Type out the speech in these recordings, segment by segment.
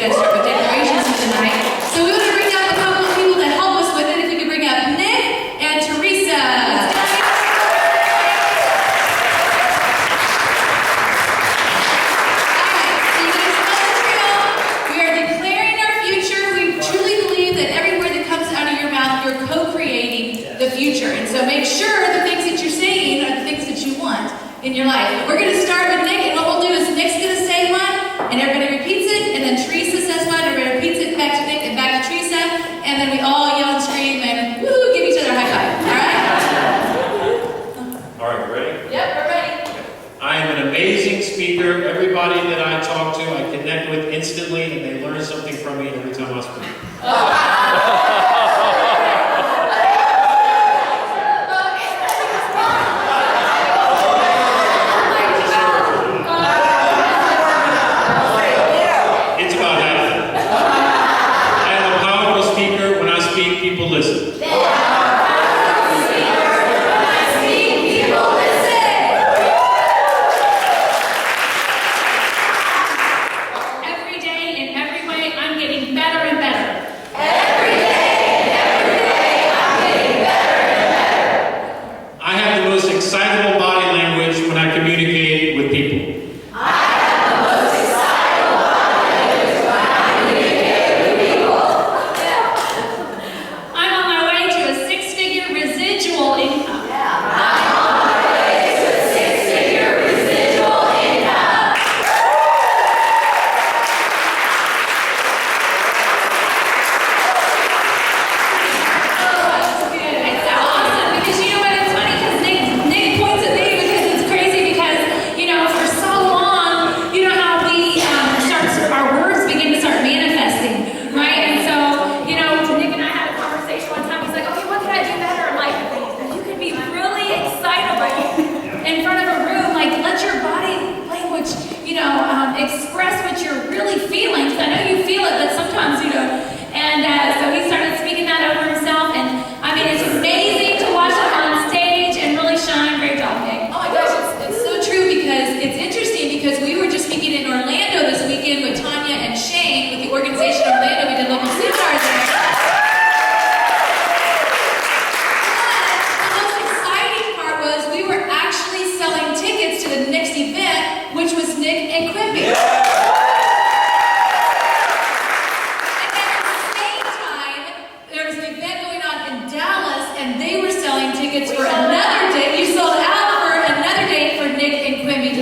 got to start with declarations for the night. So we want to bring up a couple of people to help us with it. If we could bring up Nick and Teresa. The future. And so make sure the things that you're saying are the things that you want in your life. We're going to start with Nick, and what we'll do is Nick's going to say one, and everybody repeats it, and then Teresa says one, everybody repeats it back to Nick and back to Teresa, and then we all yell and scream and woo, give each other a high five. All right? All right, ready? Yep, we're ready. I am an amazing speaker. Everybody that I talk to, I connect with instantly, and they learn something from me every time I speak. People listen. Every day in every way, I'm getting better and better. Every day I'm getting better and better. I have the most excitable body language when I communicate with people. Express what you're really feeling, because I know you feel it, but sometimes you don't. And so he started speaking that over himself, and I mean, it's amazing to watch him on stage and really shine. Great job, Nick. Oh my gosh, it's so true, because it's interesting, because we were just speaking in Orlando this weekend with Tanya and Shane with the organization Orlando. We did local seminars there. But the most exciting part was we were actually selling tickets to the next event, which was Nick and Quippy. And then at the same time, there was an event going on in Dallas, and they were selling tickets for another day. You sold out for another day for Nick and Quippy.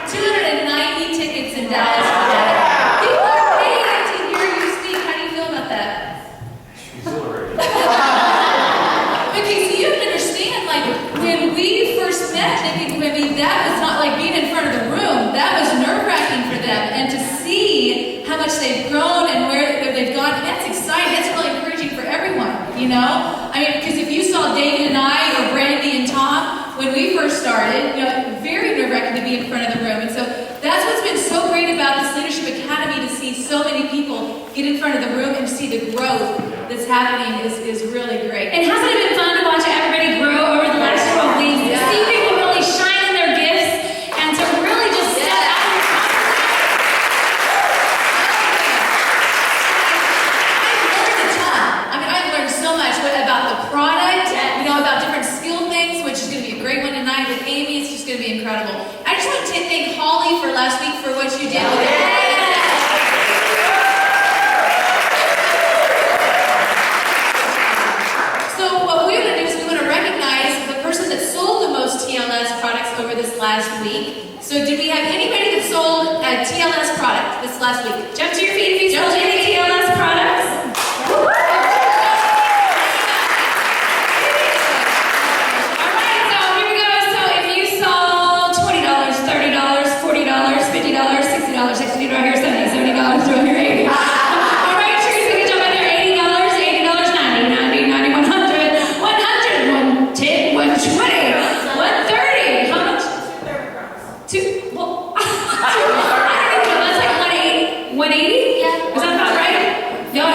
290 tickets in Dallas for that. People are paying to hear you speak. How do you feel about that? Okay, so you have to understand, like, when we first met Nick and Quippy, that was not like being in front of the room. That was nerve-wracking for them. And to see how much they've grown and where they've gone, that's exciting. That's really encouraging for everyone, you know? I mean, because if you saw David and I, or Brandy and Tom, when we first started, you know, very nerve-wracking to be in front of the room. And so that's what's been so great about this Leadership Academy, to see so many people get in front of the room and see the growth that's happening is really great. And hasn't it been fun to watch everybody grow over the last 12 weeks? Yeah. To see people really shine in their gifts, and to really just step out of your comfort I've learned a ton. I mean, I've learned so much about the product, you know, about different skill things, which is going to be a great one tonight with Amy. It's just going to be incredible. I just want to thank Holly for last week for what you did with it. So what we're going to do is we want to recognize the person that sold the most TLS products over this last week. So did we have anybody that sold a TLS product this last week? Jump to your feet if you sold any TLS products. Alright, so here we go. So if you sold $20, $30, $40, $50, $60, $60 here, $70, $70, throw here, $80. Alright, Teresa, good job out there. $80, $80, $90, $90, $90, $100, $100, $110, $120, $130. How much? Two. Well, I don't even know. That's like 180. 180? Yeah. Is that about right? Y'all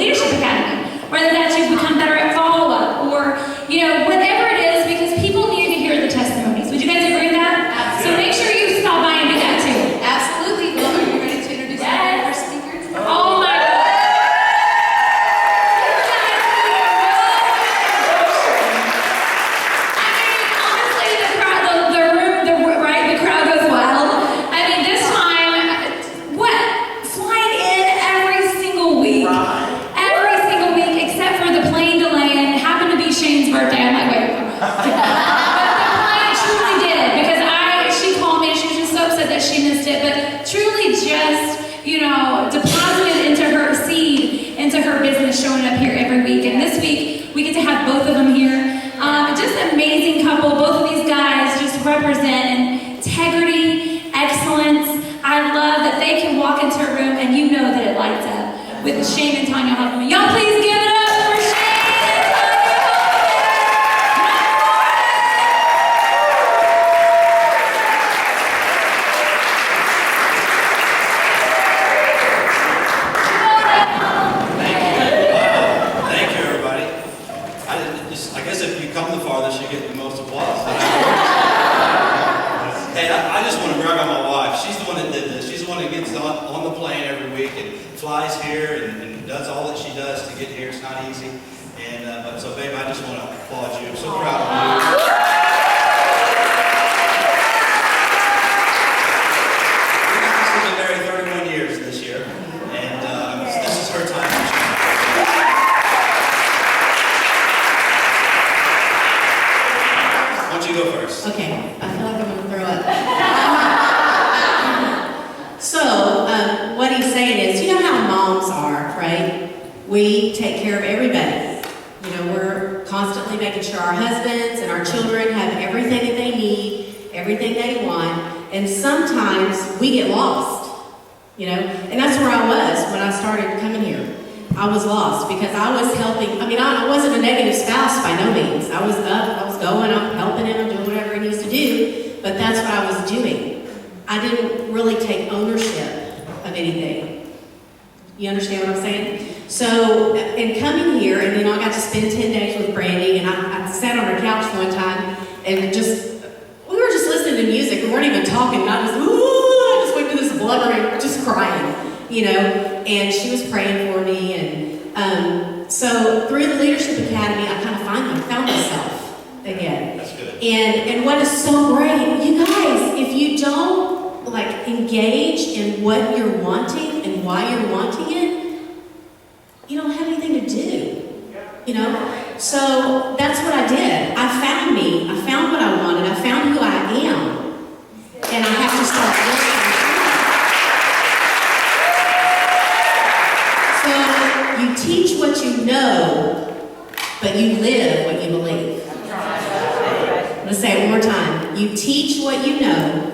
Leadership Academy. Whether that's you become better at follow-up or, whatever it is, because people need to hear the testimonies. Would you guys agree with that? Absolutely. So make sure you stop by and do that too. Absolutely. Well, are you ready to introduce our speaker? Oh my God. The crowd goes wild. I mean, this time, flying in every single week. Every single week, except for the plane delay, and it happened to be Shane's birthday. I'm like, wait. But the plane truly did, because she called me and she was just so upset that she missed it, but truly just, deposited into her seed, into her business, showing up here every week. And this week, we get to have both of them here. Just an amazing couple. Both of these guys just represent integrity, excellence. I love that they can walk into a room and you know that it lights up with Shane and Tanya Hoffman. Y'all please give it up for Shane and Tanya Thank you, everybody. I guess if you come the farthest, you get the most applause. Hey, I just want to brag on my wife. She's the one that did this. She's the one that gets on the plane every week and flies here and does all that she does to get here. It's not easy. And so, babe, I just want to applaud you. I'm so proud of you. We've been married 31 years this year, and this is her time. Why don't you go first? Okay, I feel like I'm going to throw up. So, what he's saying is, you know how moms are, right? We take care of everybody. We're constantly making sure our husbands and our children have everything that they need, everything they want, and sometimes we get lost, and that's where I was when I started coming here. I was lost because I was helping. I wasn't a negative spouse by no means. I was up, I was going, I'm helping him, I'm doing whatever he needs to do, but that's what I was doing. I didn't really take ownership of anything. You understand what I'm saying? So, in coming here, and I got to spend 10 days with Brandy, and I sat on her couch one time, and we were just listening to music, we weren't even talking, and I just went to this blubbering, just crying, and she was praying for me, and so through the Leadership Academy, I kind of found myself again. That's good. And what is so great, you guys, if you don't engage in what you're wanting and why you're wanting it, you don't have anything to do. So that's what I did. I found me. I found what I wanted. I found who I am. And I have to start listening. So you teach what you know, but you live what you believe. Let's say it one more time. You teach what you know,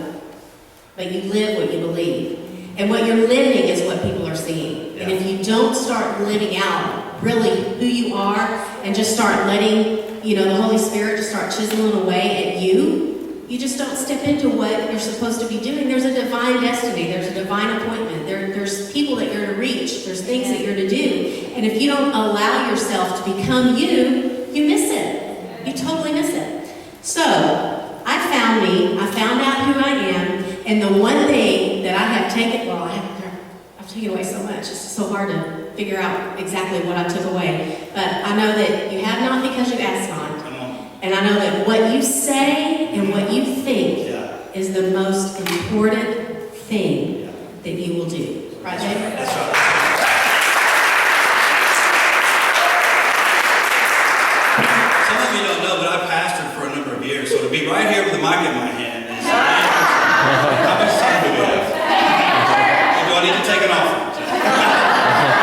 but you live what you believe. And what you're living is what people are seeing. And if you don't start living out really who you are and just start letting, the Holy Spirit just start chiseling away at you, you just don't step into what you're supposed to be doing. There's a divine destiny. There's a divine appointment. There's people that you're to reach. There's things that you're to do. And if you don't allow yourself to become you, you miss it. You totally miss it. So, I found me. I found out who I am. And the one thing that I have taken, I've taken away so much. It's so hard to figure out exactly what I took away. But I know that you have not because you ask not. And I know that what you say and what you think is the most important thing that you will do. Right, Dave? That's right. Some of you don't know, but I've pastored for a number of years, so to be right here with a mic in my hand is how much time do we have? Do I need to take it off?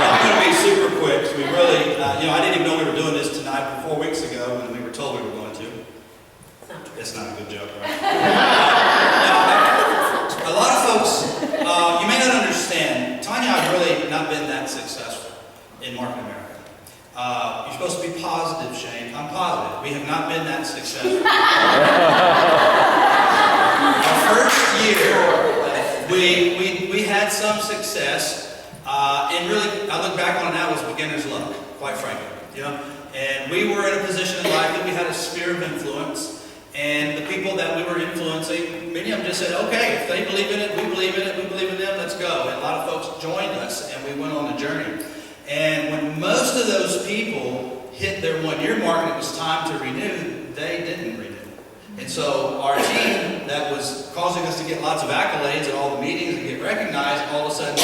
I'm going to be super quick. We really, I didn't even know we were doing this tonight 4 weeks ago when we were told we were going to. That's not a good joke, right? A lot of folks, you may not understand, Tanya and I have really not been that successful in Market America. You're supposed to be positive, Shane. I'm positive. We have not been that successful. Our first year, we had some success, and really, I look back on it now, it was beginner's luck. quite frankly, you know. And we were in a position in life that we had a sphere of influence. And the people that we were influencing, many of them just said, okay, if they believe in it, we believe in it, we believe in them, let's go. And a lot of folks joined us, and we went on a journey. And when most of those people hit their 1-year mark and it was time to renew, they didn't renew. And so our team that was causing us to get lots of accolades at all the meetings and get recognized, all of a sudden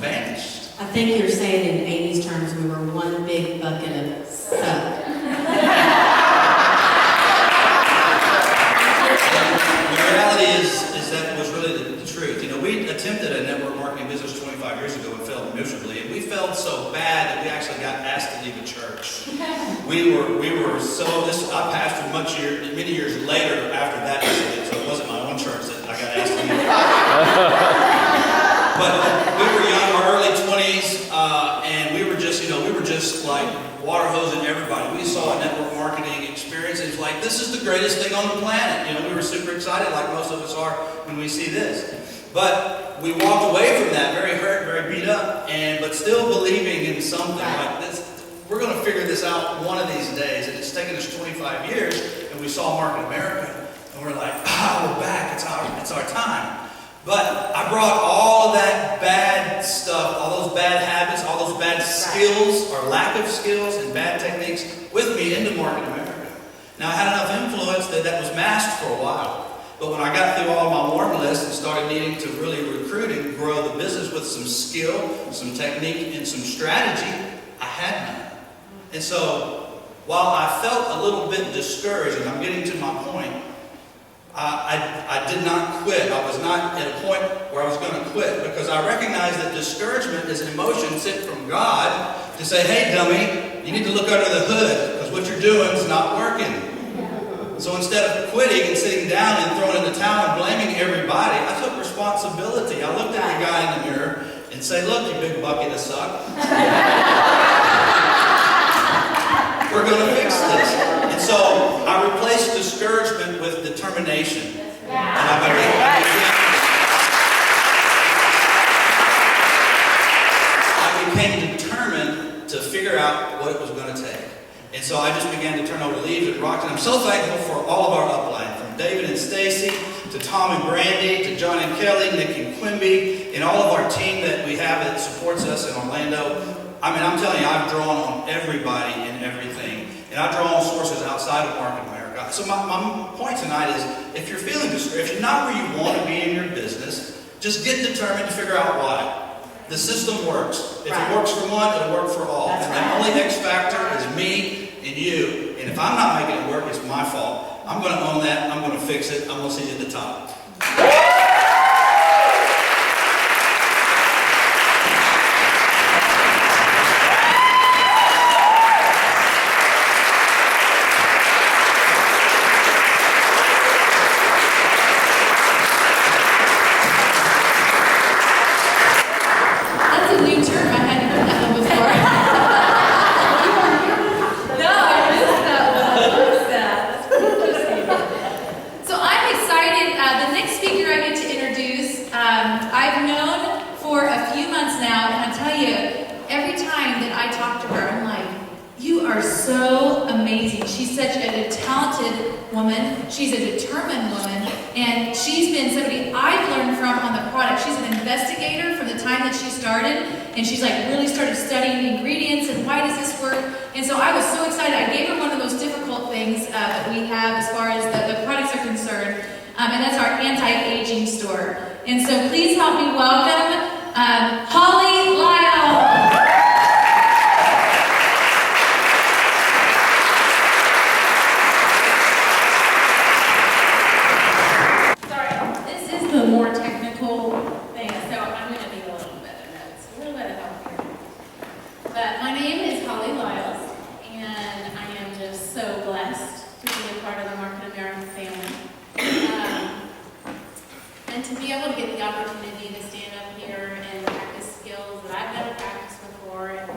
vanished. I think you're saying in Amy's terms, we were one big bucket of suck. The reality is that was really the truth. You know, we attempted a network marketing business 25 years ago and failed miserably. And we failed so bad that we actually got asked to leave a church. We were so, I pastored many years later after that incident, so it wasn't my own church that I got asked to leave. But we were young, our early 20s, and we were just like water hosing everybody. We saw a network marketing experience, and it was like, this is the greatest thing on the planet. You know, we were super excited, like most of us are when we see this. But we walked away from that very hurt, very beat up, but still believing in something like this. We're going to figure this out one of these days, and it's taken us 25 years, and we saw Market America, and we're like, we're back, it's our time. But I brought all that bad stuff, all those bad habits, all those bad skills, or lack of skills and bad techniques with me into Market America. Now I had enough influence that was masked for a while. But when I got through all my warm lists and started needing to really recruit and grow the business with some skill, some technique, and some strategy, I had none. And so while I felt a little bit discouraged, and I'm getting to my point, I did not quit. I was not at a point where I was going to quit, because I recognized that discouragement is an emotion sent from God to say, hey dummy, you need to look under the hood, because what you're doing is not working. So instead of quitting and sitting down and throwing in the towel and blaming everybody, I took responsibility. I looked at the guy in the mirror and said, look, you big bucket of suck. We're going to fix this. And so I replaced discouragement with determination. And I became determined to figure out what it was going to take. And so I just began to turn over leaves and rocks. And I'm so thankful for all of our upline, from David and Stacy, to Tom and Brandy, to John and Kelly, Nick and Quimby, and all of our team that we have that supports us in Orlando. I mean, I'm telling you, I've drawn on everybody and everything. And I draw on sources outside of Market America. So my point tonight is, if you're feeling discouraged, if you're not where you want to be in your business, just get determined to figure out why. The system works. If it works for one, it'll work for all. And the only X factor is me and you. And if I'm not making it work, it's my fault. I'm going to own that. I'm going to fix it. I'm going to see you at the top. She's a determined woman, and she's been somebody I've learned from on the product. She's an investigator from the time that she started, and she's like really started studying the ingredients and why does this work. And so I was so excited. I gave her one of those difficult things that we have as far as the products are concerned, and that's our anti-aging store. And so please help me welcome Holly Lyle. The more technical thing, so I'm going to need a little bit of notes, a little bit of help here. But my name is Holly Lyles, and I am just so blessed to be a part of the Market America family. And to be able to get the opportunity to stand up here and practice skills that I've never practiced before. And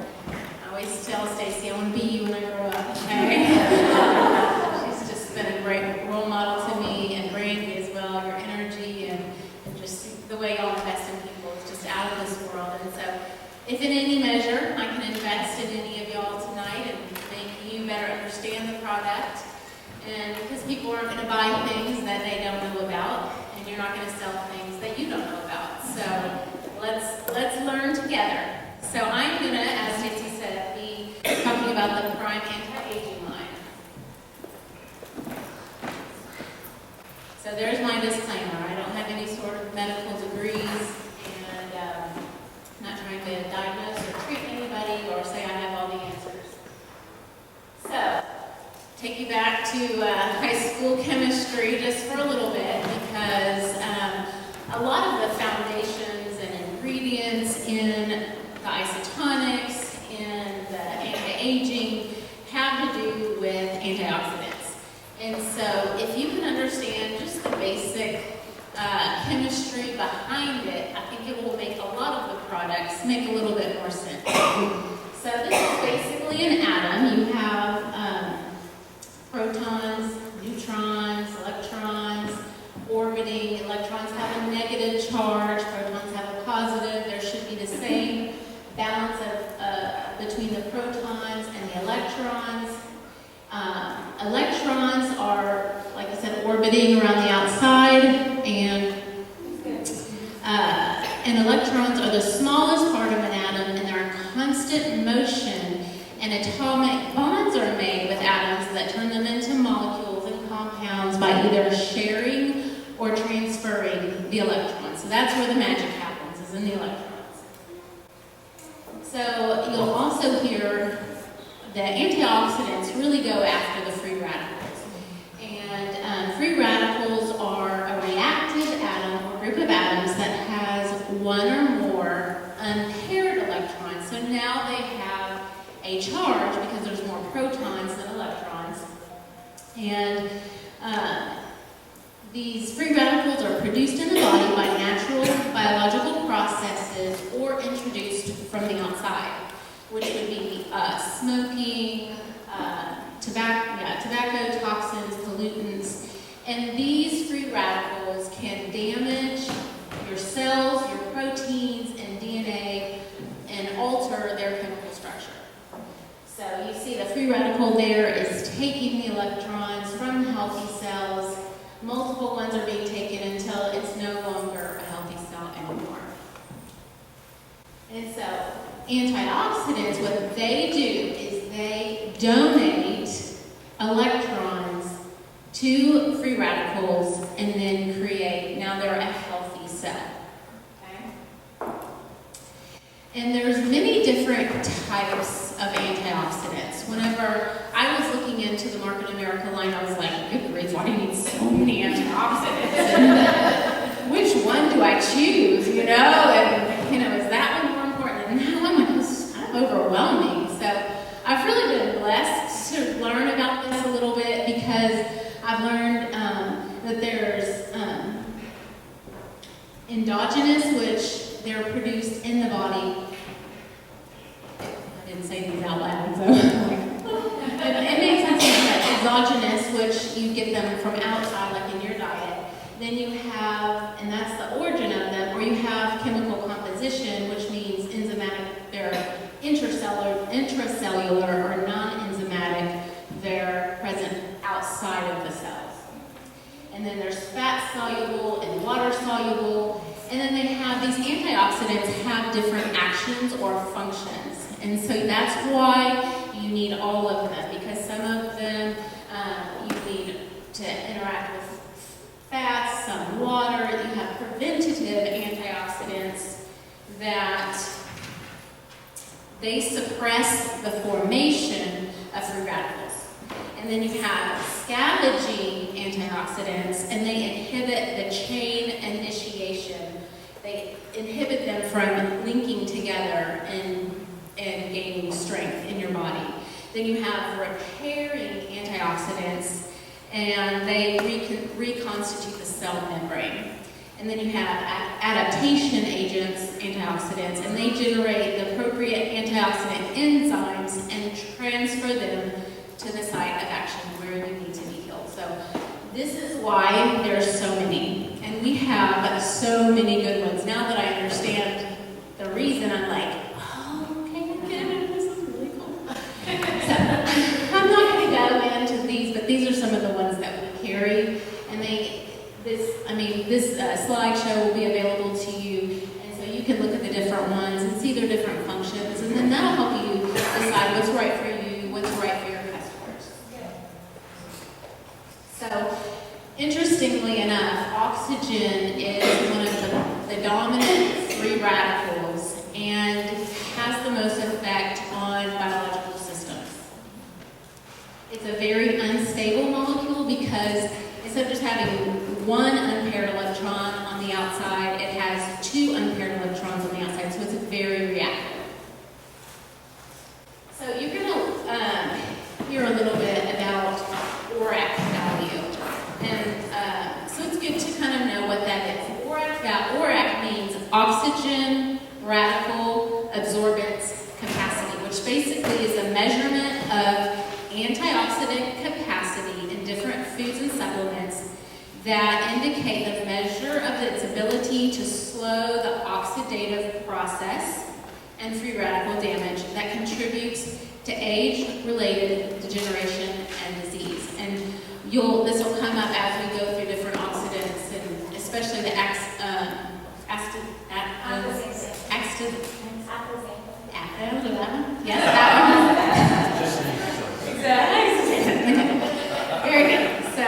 I always tell Stacy, I want to be you when I grow up, okay? She's just been a great role model to me, and Brandy as well, your energy and just the way y'all invest in people is just out of this world. And so if in any measure I can invest in any of y'all And because people aren't going to buy things that they don't know about, and you're not going to sell things that you don't know about. So let's learn together. So I'm going to, as Stacey said, be talking about the Prime anti-aging line. So there's my disclaimer. I don't have any sort of medical degrees, and I'm not trying to diagnose or treat anybody or say I have all the answers. So, take you back to high school chemistry just for a little bit, because a lot of the foundations and ingredients in the isotonics, in the anti-aging, have to do with antioxidants. And so if you can understand just the basic chemistry behind it, I think it will make a lot of the products make a little bit more sense. So this is basically an atom. You have protons, neutrons, electrons, orbiting. Electrons have a negative charge, protons have a positive. There should be the same balance between the protons and the electrons. Electrons are, like I said, orbiting around the outside, and electrons are the smallest part of an atom, and they're in constant motion, and atomic bonds are made with atoms that turn them into molecules and compounds by either sharing or transferring the electrons. So that's where the magic happens, is in the electrons. So you'll also hear that antioxidants really go after the free radicals. And free radicals are a reactive atom or group of atoms that has one or more unpaired electrons. So now they have a charge because there's more protons than electrons. And these free radicals are produced in the body by natural biological processes or introduced from the outside, which would be smoking, tobacco, toxins, pollutants. And these free radicals can damage your cells, your proteins, and DNA, and alter their chemical structure. So you see the free radical there is taking the electrons from healthy cells. Multiple ones are being taken until it's no longer a healthy cell anymore. And so antioxidants, what they do is they donate electrons to free radicals and then create, now they're a healthy cell. Okay? And there's many different types of antioxidants. Whenever I was looking into the Market America line, I was like, good grief, why do you need so many antioxidants? And which one do I choose, you know? And, you know, is that one more important? And now I'm like, this is kind of overwhelming. So I've really been blessed to learn about this a little bit, because I've learned that there's endogenous, which they're produced in the body. I didn't say these out loud, so it makes sense. Exogenous, which you get them from outside, like in your diet. Then you have, and that's the origin of them, or you have chemical composition, which means enzymatic. They're intracellular or non-enzymatic. They're present outside of the cells. And then there's fat soluble and water soluble. And then they have these antioxidants have different actions or functions. And so that's why you need all of them, because some of them you need to interact with fats, some water. You have preventative antioxidants that they suppress the formation of free radicals. And then you have scavenging antioxidants, and they inhibit the chain initiation. They inhibit them from linking together and gaining strength in your body. Then you have repairing antioxidants, and they reconstitute the cell membrane. And then you have adaptation agents, antioxidants, and they generate the appropriate antioxidant enzymes and transfer them to the site of action where you need to be healed. So this is why there's so many. And we have so many good ones. Now that I understand the reason, I'm like, oh, okay, I get it. This is really cool. So I'm not going to go into these, but these are some of the ones one unpaired electron on the outside. It has two unpaired electrons on the outside, so it's very reactive. So you're going to hear a little bit about ORAC value. And so it's good to kind of know what that is. ORAC means oxygen radical absorbance capacity, which basically is a measurement of antioxidant capacity in different foods and supplements that indicate the measure of its ability to slow the oxidative process and free radical damage that contributes to age-related degeneration and disease. And this will come up as we go through different oxidants, and especially the Yes, that one. Very good. So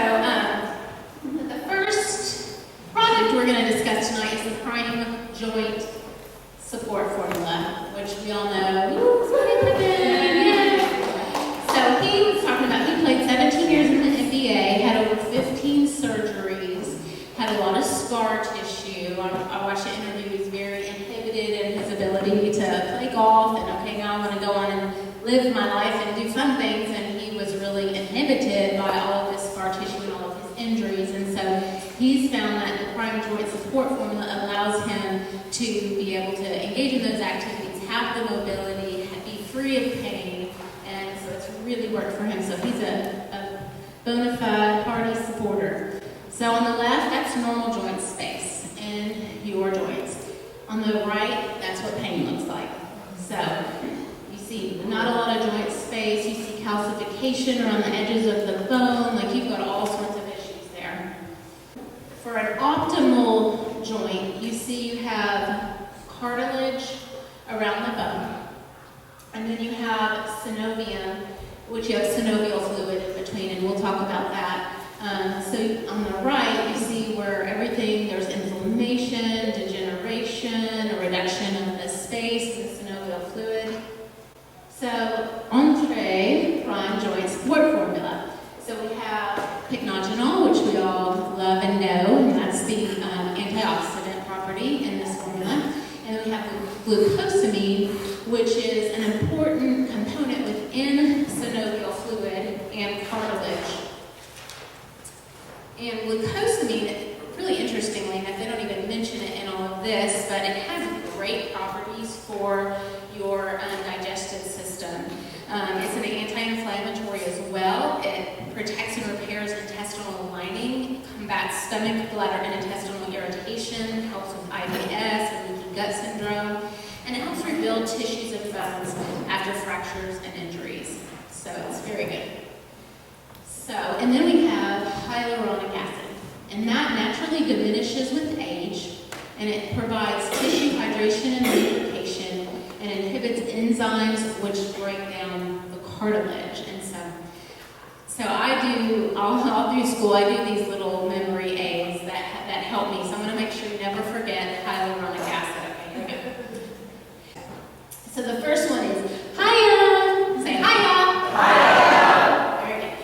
the first product we're going to discuss tonight is the prime joint support formula, which we all know. So he was talking about, he played 17 years in the NBA, had over 15 surgeries, had a lot of scar tissue. I watched the interview. He's very inhibited in his ability to play golf, and okay, now I want to go on and live my life and do fun things, and he was really inhibited by all of this scar tissue and all of his injuries. And so he's found that the prime joint support formula allows him to be able to engage in those activities, have the mobility, be free of pain, and so it's really worked for him. So he's a bona fide hearty supporter. So on the left, that's normal joint space in your joints. On the right, that's what pain looks like. So you see not a lot of joint space, you see calcification around the edges of the bone, like you've got all sorts of issues there. For an optimal joint, you see you have cartilage around the bone, and then you have synovium, which you have synovial fluid in between, and we'll talk about that. So on the right, you see where there's inflammation, degeneration, a reduction of the space in the synovial fluid. So, entree, prime joint support formula. So we have pycnogenol, which we all love and know, and that's the antioxidant property in this formula. And then we have glucosamine, which is an important component within synovial fluid and cartilage. And glucosamine, really interestingly enough, they don't even mention it in all of this, but it has great properties for your digestive system. It's an anti-inflammatory as well. It protects and repairs intestinal lining, combats stomach, bladder, and intestinal irritation, helps with IBS and leaky gut syndrome, and it helps rebuild tissues and bones after fractures and injuries. So it's very good. So, and then we have hyaluronic acid, and that naturally diminishes with age, and it provides tissue hydration and lubrication, and inhibits enzymes which break down the cartilage. And so all through school, I do these little memory aids that help me. So I'm going to make sure you never forget hyaluronic acid. Okay? So the first one is hiya. Say hiya. Hiya. Very good.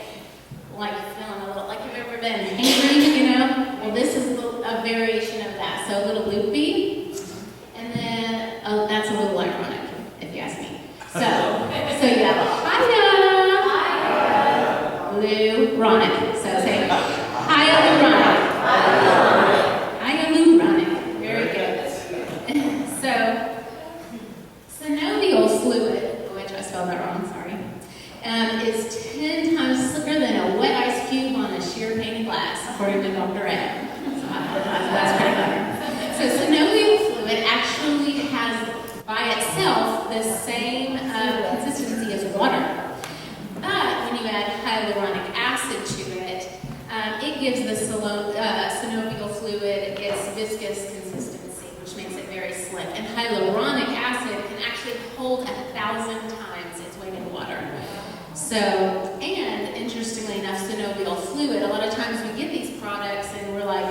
Like feeling a little, like you've ever been hangry, you know? Well, this is a variation of that. So a little loopy, and then that's a little ironic, if you ask me. So you have hiya. Hyaluronic. So say hyaluronic. Hyaluronic. Very good. So synovial fluid, which I spelled that wrong, sorry, is 10 times slicker than a wet ice cube on a sheer pane glass, according to Dr. Adam. So that's pretty clever. So synovial fluid actually has by itself the same consistency as water. But when you add hyaluronic acid to it, it gives the synovial fluid its viscous consistency, which makes it very slick. And hyaluronic acid can actually hold 1,000 times its weight in water. So, and interestingly enough, synovial fluid, a lot of times we get these products and we're like,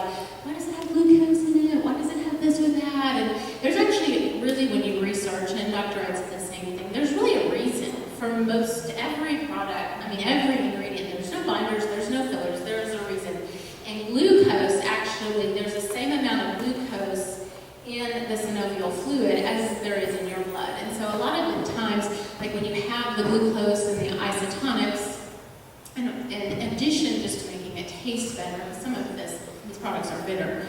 why does it have glucose in it? Why does it have this or that? And there's actually really, when you research, and Dr. Ed said the same thing, there's really a reason for most every product, every ingredient. There's no binders, there's no fillers, there's a reason. And glucose actually have the glucose and the isotonics, and in addition, just to making it taste better, because some of these products are bitter,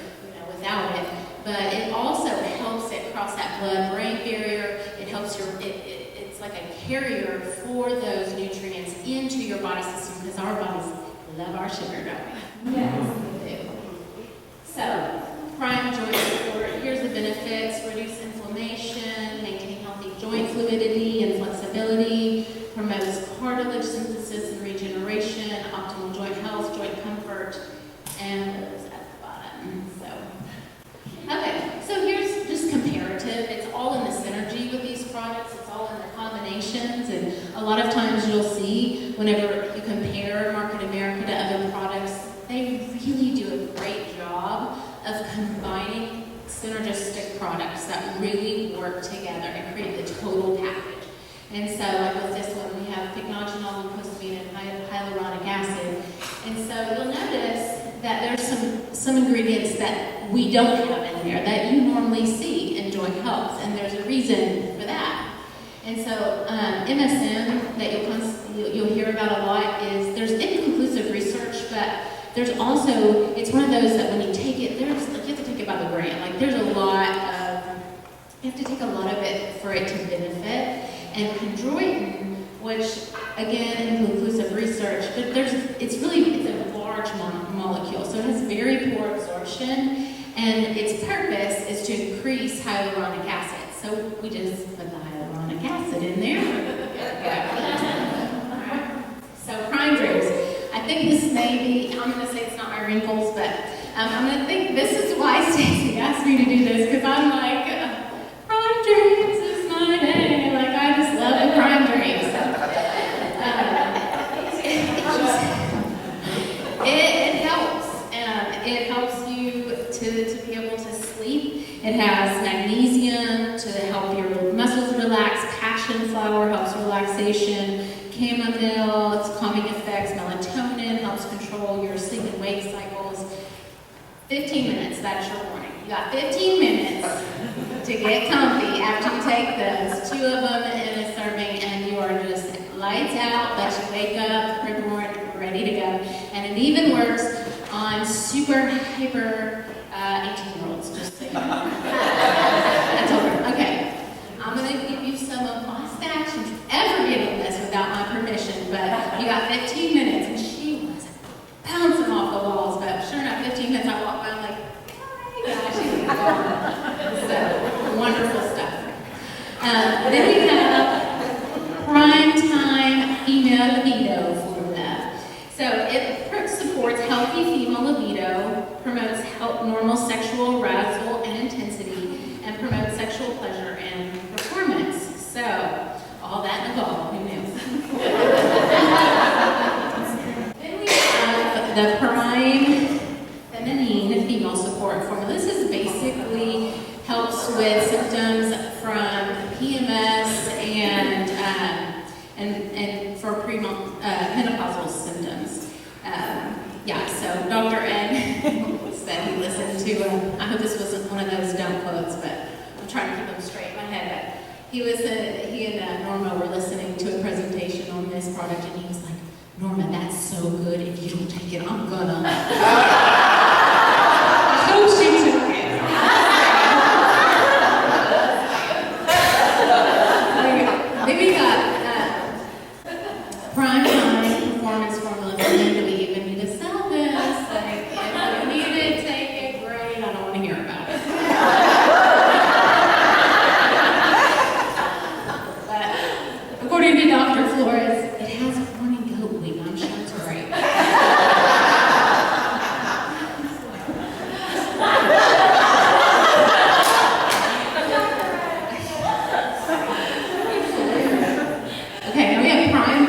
without it, but it also helps it cross that blood-brain barrier. It helps it's like a carrier for those nutrients into your body system, because our bodies love our sugar, don't we? Yes, we do. So, prime joint support, here's the benefits: reduce inflammation, maintain healthy joint fluidity and flexibility, promotes cartilage synthesis and regeneration, optimal joint health, joint comfort, and those at the bottom. Okay, so here's just comparative. It's all in the synergy with these products. It's all in their combinations, and a lot of times you'll see whenever you compare Market America to other products, they really do a great job of combining synergistic products that really work together and create the total package. And so, like with this one, we have pycnogenol, glucosamine, and hyaluronic acid. And so you'll notice that there's some ingredients that we don't have in there that you normally see in joint health, and there's a reason for that. And so MSM that you'll hear about a lot there's inconclusive research, but there's also, it's one of those that when you take it, you have to take it by the gram. Like you have to take a lot of it for it to benefit. And chondroitin, which again, inconclusive research, but it's a large molecule, so it has very poor absorption, and its purpose is to increase hyaluronic acid. So we just put the hyaluronic acid in there. So prime drinks. I think this may be, I'm going to say it's not my wrinkles, but I'm going to think this is why Stacey asked me to do this, because I'm like, prime drinks is my day. Like, I just love the prime drinks. It helps. It helps you to be able to sleep. It has magnesium to help your muscles relax. Passion flower helps relaxation. Chamomile, its calming effects. Melatonin helps control your sleep and wake cycles. 15 minutes, that's your warning. You got 15 minutes to get comfy after you take those. 2 of them in a serving, and you are just lights out, but you wake up, reborn, ready to go. And it even works on super hyper 18-year-olds, just so you know. That's over. Okay. I'm going to give you some of my stats. She's ever getting this without my permission, but you got 15 minutes, and she was bouncing off the walls, but sure enough, 15 minutes, I walked by, I'm like, yeah, she's gone. So, wonderful stuff. Then we have prime time female libido formula. So it supports healthy female libido, promotes normal sexual arousal and intensity, and promotes sexual pleasure and performance. So all that in a ball, who knew? Then we have the prime feminine female support formula. This is basically helps with symptoms from PMS and for menopausal symptoms. So Dr. Ed said he listened to, I hope this wasn't one of those dumb quotes, but I'm trying to keep them straight in my head. But he and Norma were listening to a presentation on this product, and he was like, Norma, that's so good. If you don't take it, I'm gonna. I hope she took it. Maybe prime time performance formula for men. Do we even need to sell this? Like, if you need it, take it, great. I don't want to hear about it. But according to Dr. Flores, it has horny goat wing. I'm sure it's great. Okay, now we have prime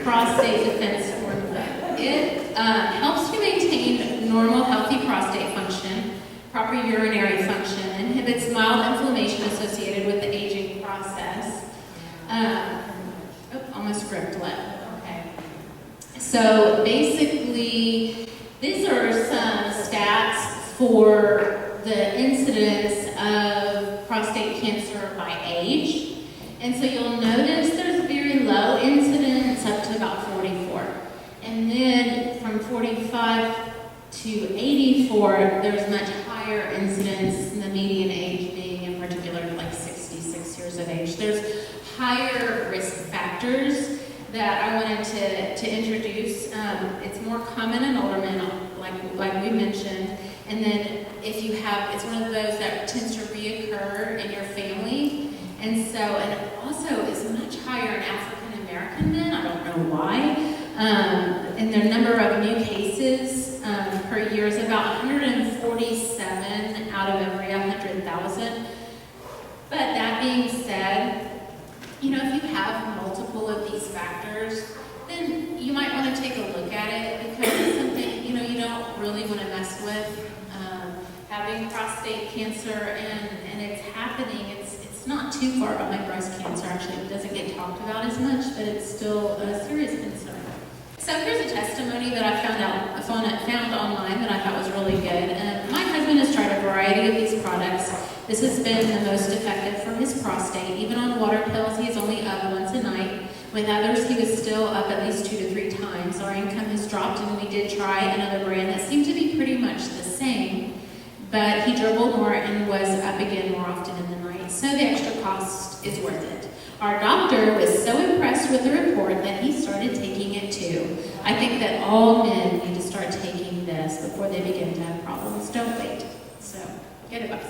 prostate defense formula. It helps you maintain normal, healthy prostate function, proper urinary function, inhibits mild inflammation associated with the aging process. Almost script left. Okay. So basically, these are some stats for the incidence of prostate cancer by age. And so you'll notice there's very low incidence up to about 44. And then from 45 to 84, there's much higher incidence, the median age being in particular like 66 years of age. There's higher risk factors that I wanted to introduce. It's more common in older men, like we mentioned. And then if you have, it's one of those that tends to reoccur in your family. And so, and also is much higher in African American men. I don't know why. And the number of new cases per year is about 147 out of every 100,000. But that being said, you know, if you have multiple of these factors, then you might want to take a look at it because it's something, you know, you don't really want to mess with. Having prostate cancer and it's happening, it's not too far behind breast cancer. Actually, it doesn't get talked about as much, but it's still a serious concern. So here's a testimony that I found online that I thought was really good. My husband has tried a variety of these products. This has been the most effective for his prostate. Even on water pills, he is only up once a night. With others, he was still up at least 2 to 3 times. Our income has dropped, and we did try another brand that seemed to be pretty much the same. But he dribbled more and was up again more often in the night. So the extra cost is worth it. Our doctor was so impressed with the report that he started taking it too. I think that all men need to start taking this before they begin to have problems. Don't wait. So, get advice.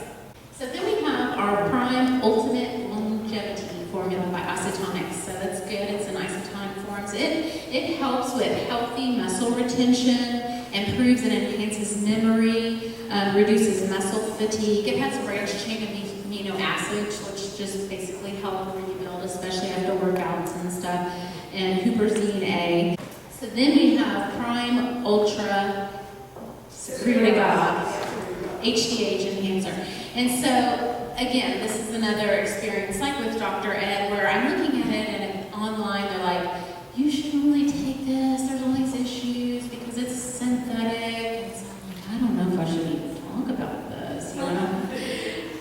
So then we have our Prime Ultimate Longevity formula by Astaxanthin. So that's good. It's in isotonic forms. It helps with healthy muscle retention, improves and enhances memory, reduces muscle fatigue. It has branched chain amino acids, which just basically help rebuild, especially after workouts and stuff, and huperzine A. So then we have Prime Ultra Secretagogue HDH enhancer. And so, again, this is another experience, like with Dr. Ed, where I'm looking at it and online, they're like, you should only take this, there's all these issues because it's synthetic. And so I'm like, I don't know if I should even talk about this, you know?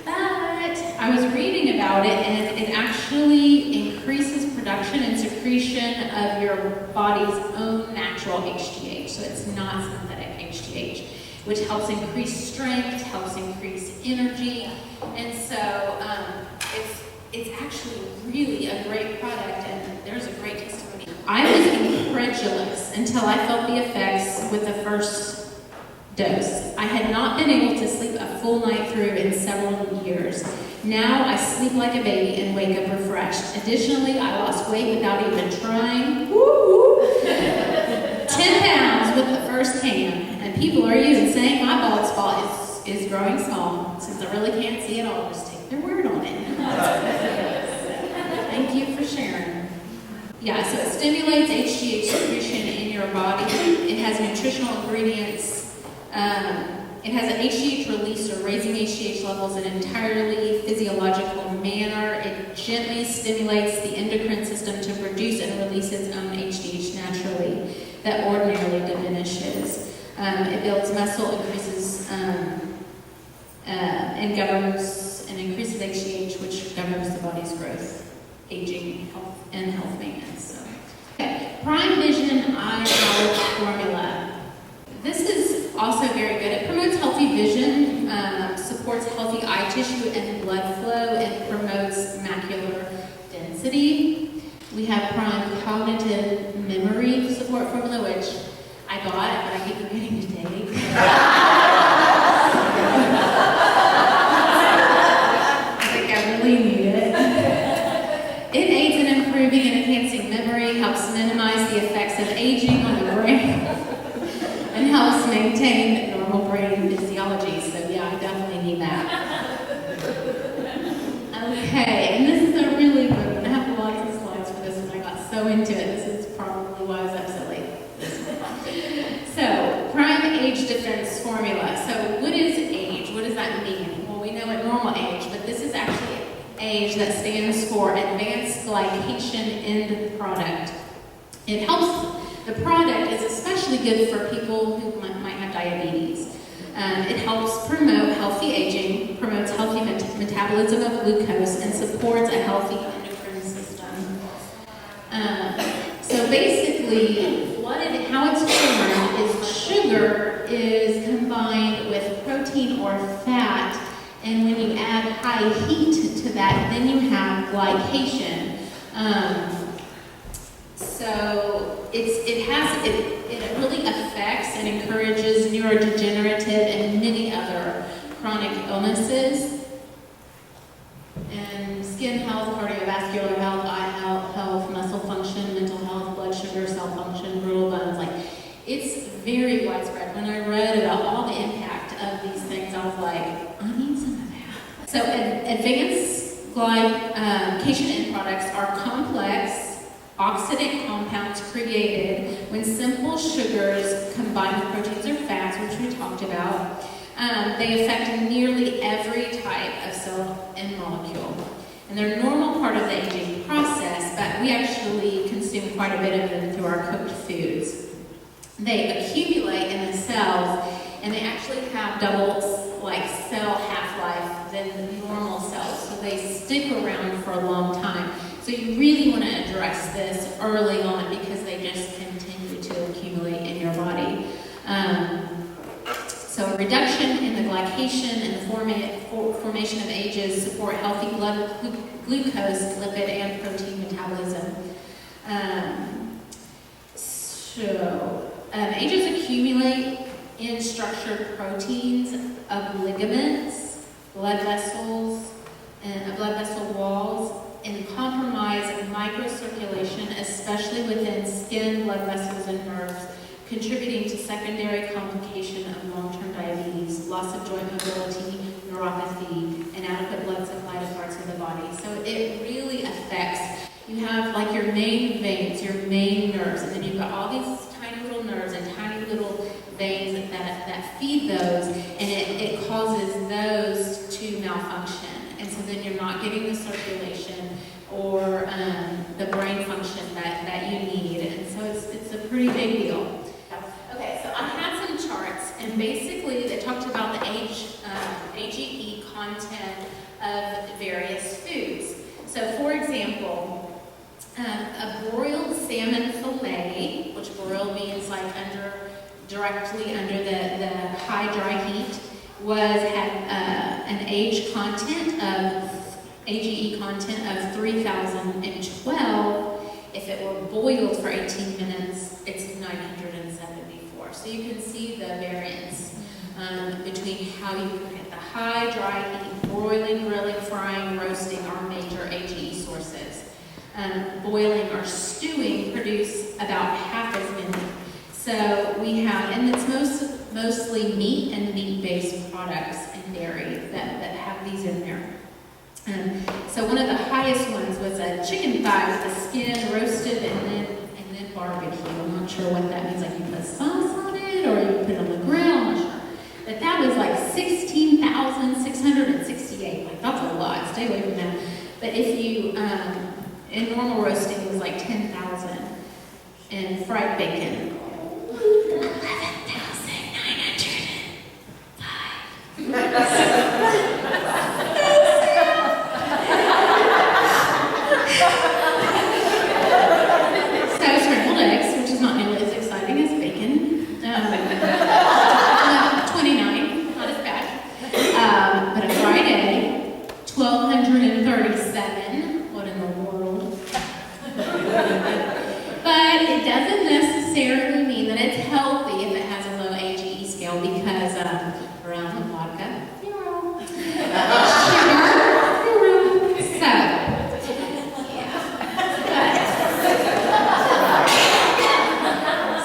But I was reading about it, and it actually increases production and secretion of your body's own natural HGH. So it's not synthetic HGH, which helps increase strength, helps increase energy. And so it's actually really a great product, and there's a great testimony. I was incredulous until I felt the effects with the first dose. I had not been able to sleep a full night through in several years. Now I sleep like a baby and wake up refreshed. Additionally, I lost weight without even trying. Woo-hoo. 10 pounds with the first can. And people are even saying my bald spot is growing small. Since I really can't see it, I'll just take their word on it. Thank you for sharing. Yeah, so it stimulates HGH secretion in your body. It has nutritional ingredients. It has an HGH releaser, raising HGH levels in an entirely physiological manner. It gently stimulates the endocrine system to produce and release its own HGH naturally that ordinarily diminishes. It builds muscle, increases and governs and increases HGH, which governs the body's growth, aging, health, and health maintenance. So. Okay. Prime Vision Eye Health Formula. This is also very good. It promotes healthy vision, supports healthy eye tissue and blood flow, and promotes macular density. We have Prime Cognitive Memory Support Formula, which I bought, but I keep forgetting to take. I think I really need it. It aids in improving and enhancing memory, helps minimize the effects of aging on the brain, and helps maintain normal brain physiology. So yeah, I definitely need that. Okay, and this is a really good one. I have lots of slides for this one. I got so into it. This is probably why I was up so late. So, Prime Age Defense Formula. So what is age? What does that mean? Well, we know what normal age, but this is actually age that stands for Advanced Glycation End Product. It helps. The product is especially good for people who might have diabetes. It helps promote healthy aging, promotes healthy metabolism of glucose, and supports a healthy endocrine system. basically, how it's formed is sugar is combined with protein or fat, and when you add high heat to that, then you have glycation. So it really affects and encourages neurodegenerative and many other chronic illnesses. And skin health, cardiovascular health, eye health, muscle function, mental health, blood sugar, cell function, brittle bones. Like, it's very widespread. When I read about all the impact of these things, I was like, I need some of that. So advanced glycation end products are complex oxidant compounds created when simple sugars combine with proteins or fats, which we talked about. They affect nearly every type of cell and molecule. And they're a normal part of the aging process, but we actually consume quite a bit of them through our cooked foods. They accumulate in the cells, and they actually have double cell half-life than the normal cells, so they stick around for a long time. So you really want to address this early on because they just continue to accumulate in your body. So a reduction in the glycation and the formation of ages support healthy blood glucose, lipid, and protein metabolism. Ages accumulate in structured proteins of ligaments, blood vessels, and blood vessel walls, and compromise microcirculation, especially within skin, blood vessels, and nerves, contributing to secondary complication of long-term diabetes, loss of joint mobility, neuropathy, inadequate blood supply to parts of the body. So it really affects, you have like your main veins, your main nerves, and then you've got all these tiny little nerves and tiny little veins that feed those, and it causes those to malfunction. And so then you're not getting the circulation or the brain function that you need. And so it's a pretty big deal. Okay, so I had some charts, and basically they talked about the AGE content of various foods. So for example, a broiled salmon fillet, which broiled means like directly under the high dry heat, had an AGE content of 3,012. If it were boiled for 18 minutes, it's 974. So you can see the variance between how you cook it. The high, dry heat, broiling, grilling, frying, roasting are major AGE sources. Boiling or stewing produce about half as many. So we have, and it's mostly meat and meat-based products and dairy that have these in there. So one of the highest ones was a chicken thigh with the skin roasted and then barbecue. I'm not sure what that means, like you put sauce on it or you put it on the grill, I'm not sure. But that was like 16,668. Like, that's a lot. Stay away from that. But if you, in normal roasting, it was like 10,000. And fried bacon, 11,905. Scrambled eggs, which is not nearly as exciting as bacon. 29, not as bad. But a fried egg, 1,237. What in the world? But it doesn't necessarily mean that it's healthy if it has a low AGE scale, because around the vodka, 0. Sugar, 0.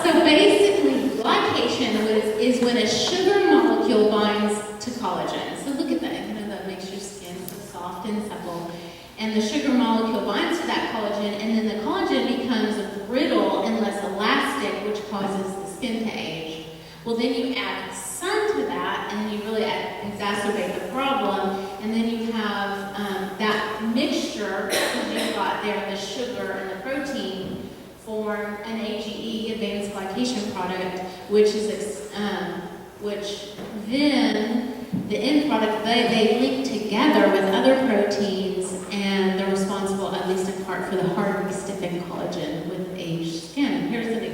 So, basically, glycation is when a sugar molecule binds to collagen. So look at that, that makes your skin so soft and supple. And the sugar molecule binds to that collagen, and then the collagen becomes brittle and less elastic, which causes the skin to age. Well, then you add sun to that, and you really exacerbate the problem, and then you have that mixture that you've got there, the sugar and the protein, form an AGE, advanced glycation product, which then the end product, they link together with other proteins, and they're responsible, at least in part, for the hardening, stiffened collagen with aged skin. Here's an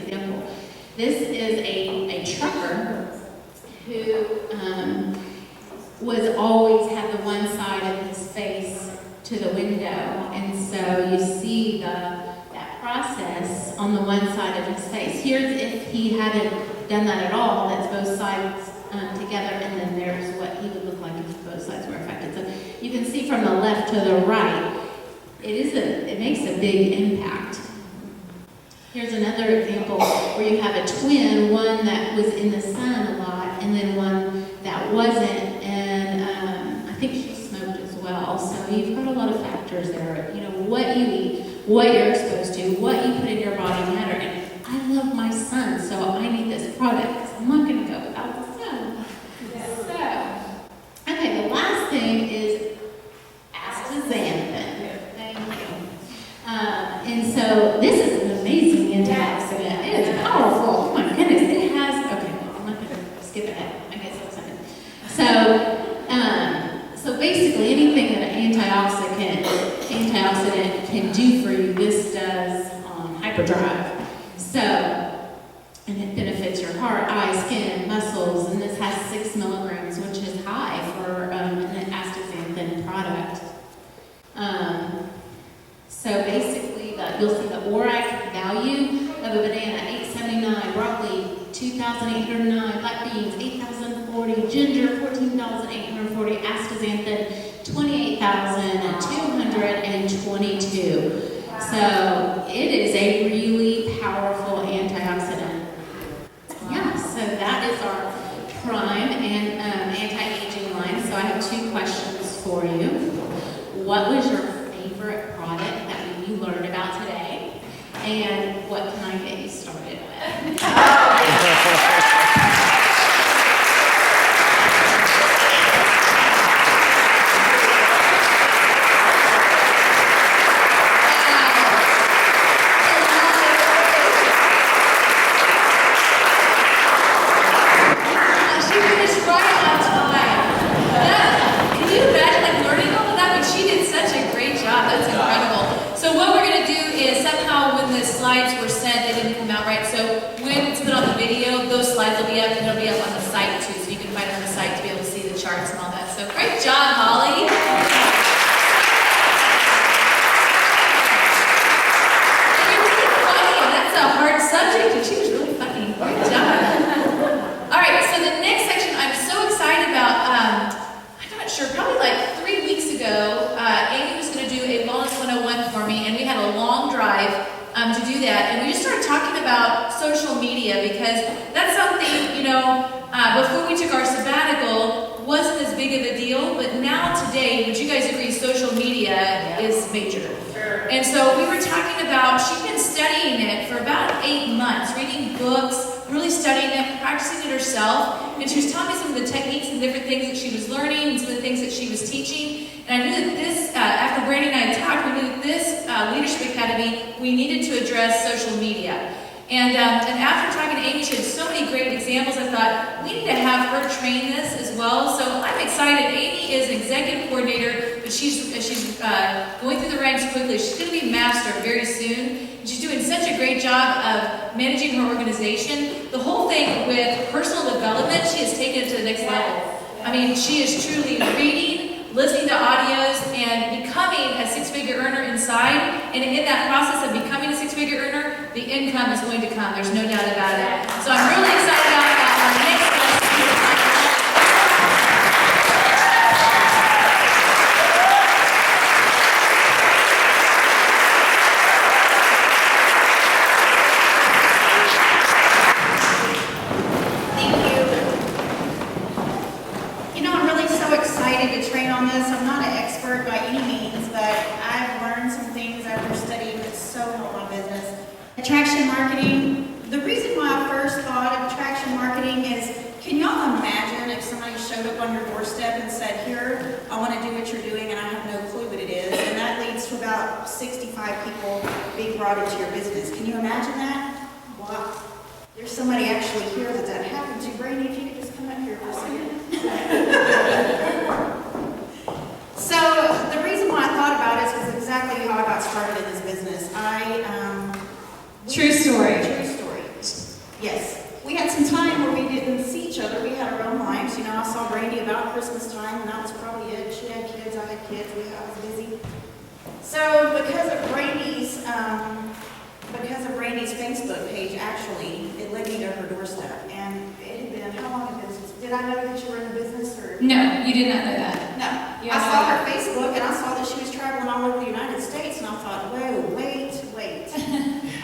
This is a trucker who was always had the one side of his face to the window, and so you see that process on the one side of his face. Here's if he hadn't done that at all. That's both sides together, and then there's what he would look like if both sides were affected. So you can see from the left to the right, it makes a big impact. Here's another example where you have a twin, one that was in the sun a lot, and then one that wasn't, and I think she smoked as well. So you've got a lot of factors there. You know, what you eat, what you're exposed to, what you put in your body matter. And I love my son, so I need this product because I'm not going to go without the sun. So, okay, the last thing is Astaxanthin. Thank you. And so this is an amazing antioxidant. It is powerful. Oh my goodness, it has. Okay, well, I'm not going to skip ahead. I get so excited. So basically, anything that an antioxidant can do for you, this does on hyperdrive. So, and it benefits your heart, eye, skin, muscles, and this has 6 milligrams, which is high for an astaxanthin product. So basically, you'll see the ORAC value of a banana, 879, broccoli, 2,809, black beans, 8,040, ginger, 14,840, astaxanthin, 28,222. So it is a really powerful antioxidant. Yeah, so that is our prime and anti-aging line. So I have 2 questions for you. What was your favorite product that you learned about today? And what can I get you started with? charts and all that. So great job, Holly. That's a hard subject, and she was really funny. Great job. All right, so the next section I'm so excited about. I'm not sure, probably like 3 weeks ago, Amy was going to do a Wellness 101 for me, and we had a long drive to do that. And we just started talking about social media because that's something, before we took our sabbatical, wasn't as big of a deal, but now today, would you guys agree, social media is major? Sure. And so we were talking about, she'd been studying it for about 8 months, reading books, really studying it, practicing it herself, and she was telling me some of the techniques and different things that she was learning and some of the things that she was teaching. And I knew that this, after Brandy and I had talked, we knew that this Leadership Academy, we needed to address social media. And after talking to Amy, she had so many great examples. I thought, we need to have her train this as well. So I'm excited. Amy is executive coordinator, but she's going through the ranks quickly. She's going to be master very soon. And she's doing such a great job of managing her organization. The whole thing with personal development, she has taken it to the next level. I mean, she is truly reading, listening to audios, and becoming a six-figure earner inside. And in that process of becoming a six-figure earner, the income is going to come. There's no doubt about it. So I'm really excited about our next class. Thank you. I'm really so excited to train on this. I'm not an expert by any means, but I've learned some things after studying that so help my business. Attraction marketing. The reason why I first thought of attraction marketing is, can y'all imagine if somebody showed up on your doorstep and said, here, I want to do what you're doing and I have no clue what it is, and that leads to about 65 people being brought into your business. Can you imagine that? Wow. There's somebody actually here that happened to. Brandy, if you could just come up here for a second. So the reason why I thought about it is exactly how I got started in this business. True story. True story. Yes. I saw Brandy about Christmas time, and that was probably it. She had kids, I had kids, I was busy. So because of Brandy's Facebook page, actually, it led me to her doorstep. And it had been, how long had this? Did I know that you were in the business, or? No, you did not know that. No. Yeah, I saw her Facebook, and I saw that she was traveling all over the United States, and I thought, whoa, wait.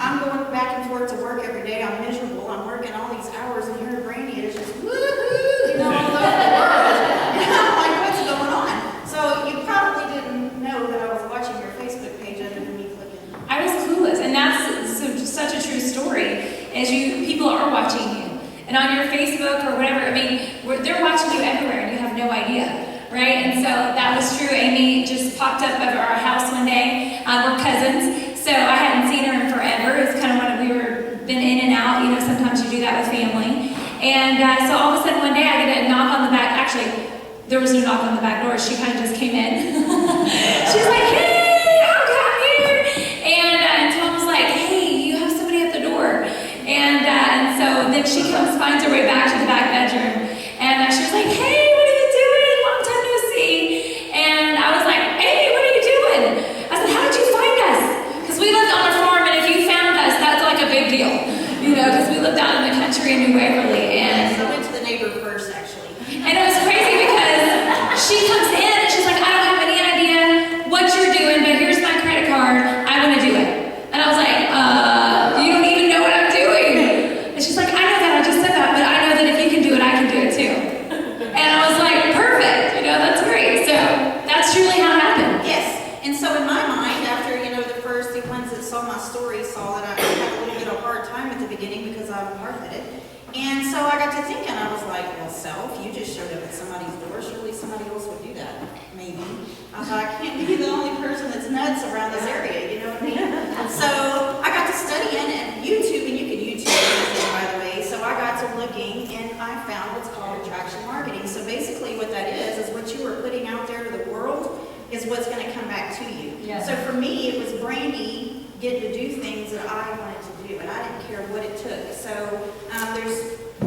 I'm going back and forth to work every day. I'm miserable. I'm working all these hours, and here Brandy is just woohoo, all over the world. And I'm like, what's going on? So you probably didn't know that I was watching your Facebook page other than me clicking. I was clueless, and that's such a true story. As people are watching you, and on your Facebook or whatever. I mean, they're watching you everywhere, and you have no idea, right? And so that was true. Amy just popped up over our house one day. We're cousins. So I hadn't seen her in forever. It's kind of when we were been in and out. Sometimes you do that with family. And so all of a sudden one day I get a knock on the back. Actually, there was no knock on the back door. She kind of just came in. She was like, "Hey, I'll come here." And Tom was like, "Hey, you have somebody at the door." And so then she finds her way back to the back bedroom. And she was like, "Hey, what are you doing? Long time no see." And I was like, "Hey, what are you doing?" I said, "How did you find us?" We lived on a farm, and if you found us, that's like a big deal, because we lived out in the country in New Waverly. And I went to the neighbor first, actually. And it was crazy because she comes in and she's like, "I don't have any idea what you're doing, but here's my credit card. I want to do it." And I was like, "You don't even know what I'm doing." And she's like, "I know that. I just said that, but I know that if you can do it, I can do it too." And I was like, "Perfect. That's great." So that's truly how it happened. Yes. And so in my mind, after, the ones that saw my story saw that I had a little bit of a hard time at the beginning because I'm hard-headed. And so I got to thinking, I was like, well, self, you just showed up at somebody's door. Surely somebody else would do that. Maybe. I thought, I can't be the only person that's nuts around this area, you know what I mean? So I got to studying and YouTube, and you can YouTube anything, by the way. So I got to looking, and I found what's called attraction marketing. So basically what that is what you are putting out there to the world is what's going to come back to you. Yeah. So for me, it was Brandy getting to do things that I wanted to do, and I didn't care what it took. So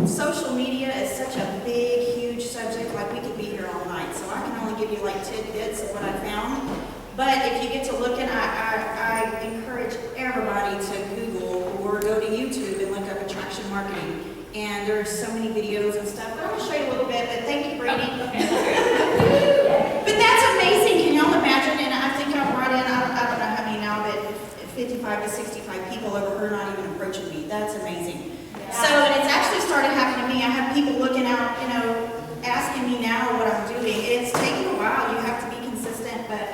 social media is such a big, huge subject, like we could be here all night. So I can only give you like tidbits of what I found. But if you get to looking, I encourage everybody to Google or go to YouTube and look up attraction marketing. And there's so many videos and stuff, but I'm going to show you a little bit, but thank you, Brandy. But that's amazing. Can y'all imagine? And I think I brought in, I don't know how many now, but 55 to 65 people over her not even approaching me. That's amazing. Yeah. So, and it's actually started happening to me. I have people looking out, asking me now what I'm doing. It's taken a while. You have to be consistent, but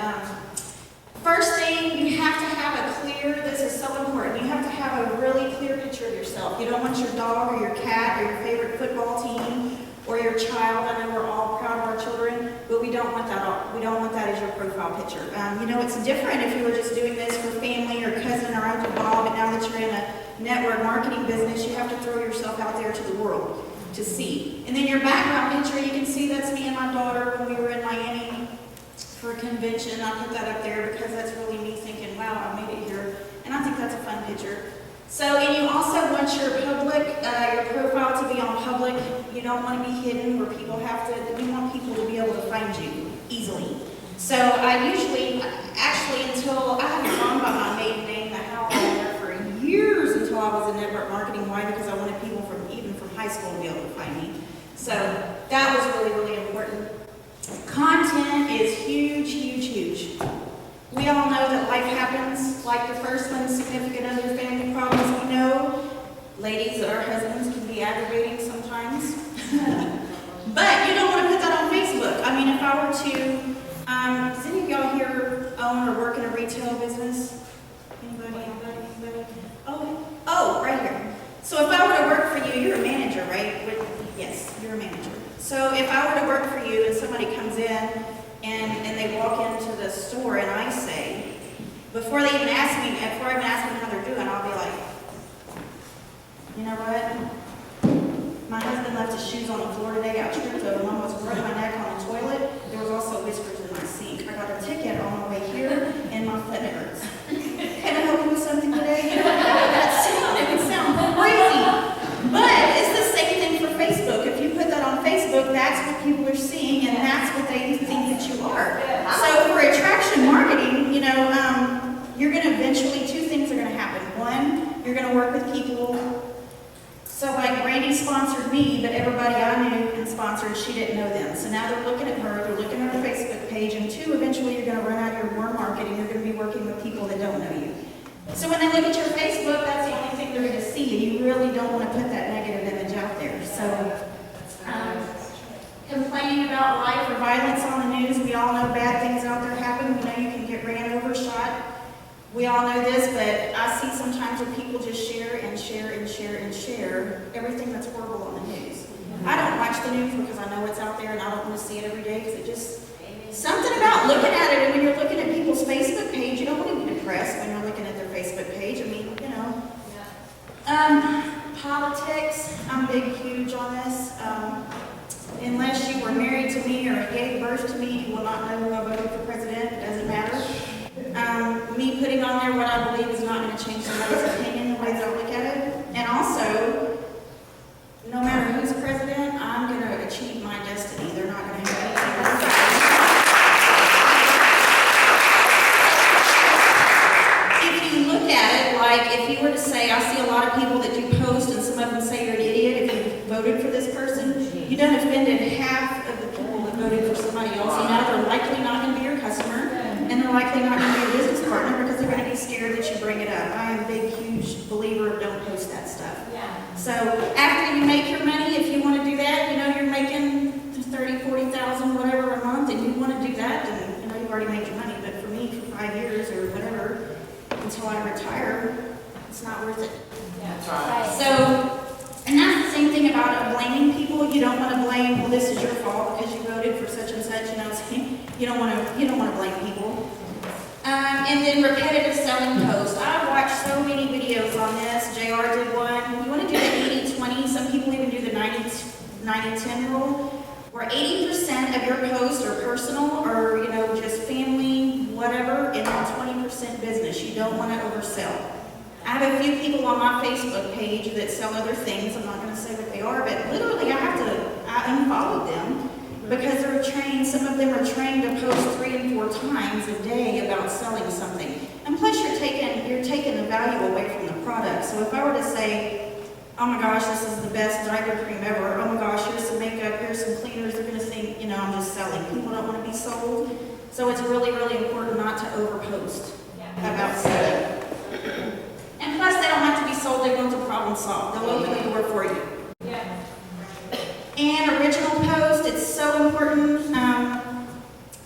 first thing, you have to have a clear, this is so important, you have to have a really clear picture of yourself. You don't want your dog or your cat or your favorite football team or your child. I know we're all proud of our children, but we don't want that. We don't want that as your profile picture. It's different if you were just doing this for family or cousin or Uncle Bob, but now that you're in a network marketing business, you have to throw yourself out there to the world to see. And then your background picture, you can see that's me and my daughter when we were in Miami for a convention. I put that up there because that's really me thinking, wow, I made it here. And I think that's a fun picture. So, and you also want your public, your profile to be on public. You don't want to be hidden where people have to, you want people to be able to find you easily. So I usually, actually until, I haven't gone by my maiden name, the hell there for years until I was in network marketing. Why? Because I wanted people even from high school to be able to find me. So that was really, really important. Content is huge, huge, huge. We all know that life happens, like the first one, significant other, family problems. We know, ladies, that our husbands can be aggravating sometimes. But you don't want to put that on Facebook. I mean, if I were to, does any of y'all here own or work in a retail business? Anybody? Oh, right here. So if I were to work for you, you're a manager, right? Yes, you're a manager. So if I were to work for you and somebody comes in and they walk into the store and I say, before I even ask them how they're doing, I'll be like, you know what? My husband left his shoes on the floor today. I tripped over them, almost broke my neck on the toilet. There was also whiskers in my sink. I got a ticket on my way here and my foot hurts. Can I help you with something today? You know, it would sound crazy. But it's the same thing for Facebook. If you put that on Facebook, that's what people work with people. So like Brandy sponsored me, but everybody I knew and sponsored, she didn't know them. So now they're looking at her, they're looking at her Facebook page, and two, eventually you're going to run out of your warm marketing. You're going to be working with people that don't know you. So when they look at your Facebook, that's the only thing they're going to see, and you really don't want to put that negative image out there. So complaining about life or violence on the news, we all know bad things out there happen. We know you can get ran over, shot. We all know this, but I see sometimes when people just share and share and share and share everything that's horrible on the news. I don't watch the news because I know it's out there and I don't want to see it every day because it just, something about looking at it, and when you're looking at people's Facebook page, you don't want to be depressed when you're looking at their Facebook page. I mean, you know. Politics, I'm big, huge on this. Unless you were married to me or gave birth to me, you will not know who I voted for president. It doesn't matter. Me putting on there what I believe is not going to change somebody's opinion, the way that I look at it. And also, no matter who's president, I'm going to achieve my destiny. They're not going to have anything to do. If you look at it, like if you were to say, I see a lot of people that do posts and some of them say you're an idiot if you voted for this person, you done offended half of the people that voted for somebody else. And now they're likely not going to be your customer, and they're likely not going to be your business partner because they're going to be scared that you bring it up. I am a big, huge believer of don't post that stuff. So after you make your money, if you want to do that, you know, you're making 30, 40,000, whatever a month, and you want to do that, then you know you've already made your money. But for me, for 5 years or whatever, until I retire, it's not worth it. That's right. So, and that's the same thing about blaming people. You don't want to blame, well, this is your fault because you voted for such and such. You know, you don't want to blame people. And then repetitive selling posts. I've watched so many videos on this. JR did one. You want to do the 80-20. Some people even do the 90-10 rule, where 80% of your posts are personal or, you know, just family, whatever, and then 20% business. You don't want to oversell. I have a few people on my Facebook page that sell other things. I'm not going to say what they are, but literally I unfollowed them because they're trained. Some of them are trained to post 3 and 4 times a day about selling something. And plus you're taking the value away from the product. So if I were to say, oh my gosh, this is the best diaper cream ever. Oh my gosh, here's some makeup, here's some cleaners. They're going to think, you know, I'm just selling. People don't want to be sold. So it's really, really important not to overpost about selling. And plus, they don't have to be sold. They want the problem solved. They'll open the door for you. Yeah. And original post, it's so important.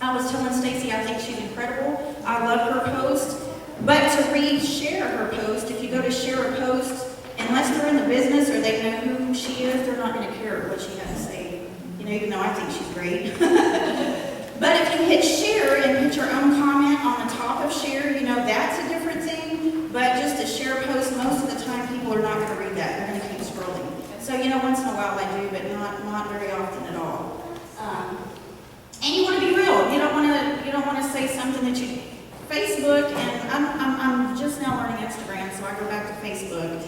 I was telling Stacy, I think she's incredible. I love her post. But to share her post, if you go to share a post, unless they're in the business or they know who she is, they're not going to care what she has to say. You know, even though I think she's great. But if you hit share and put your own comment on the top of share, you know, that's a different thing. But just to share a post, most of the time people are not going to read that. They're going to keep scrolling. So, you know, once in a while I do, but not very often at all. And you want to be real. You don't want to say something that you Facebook, and I'm just now learning Instagram, so I go back to Facebook.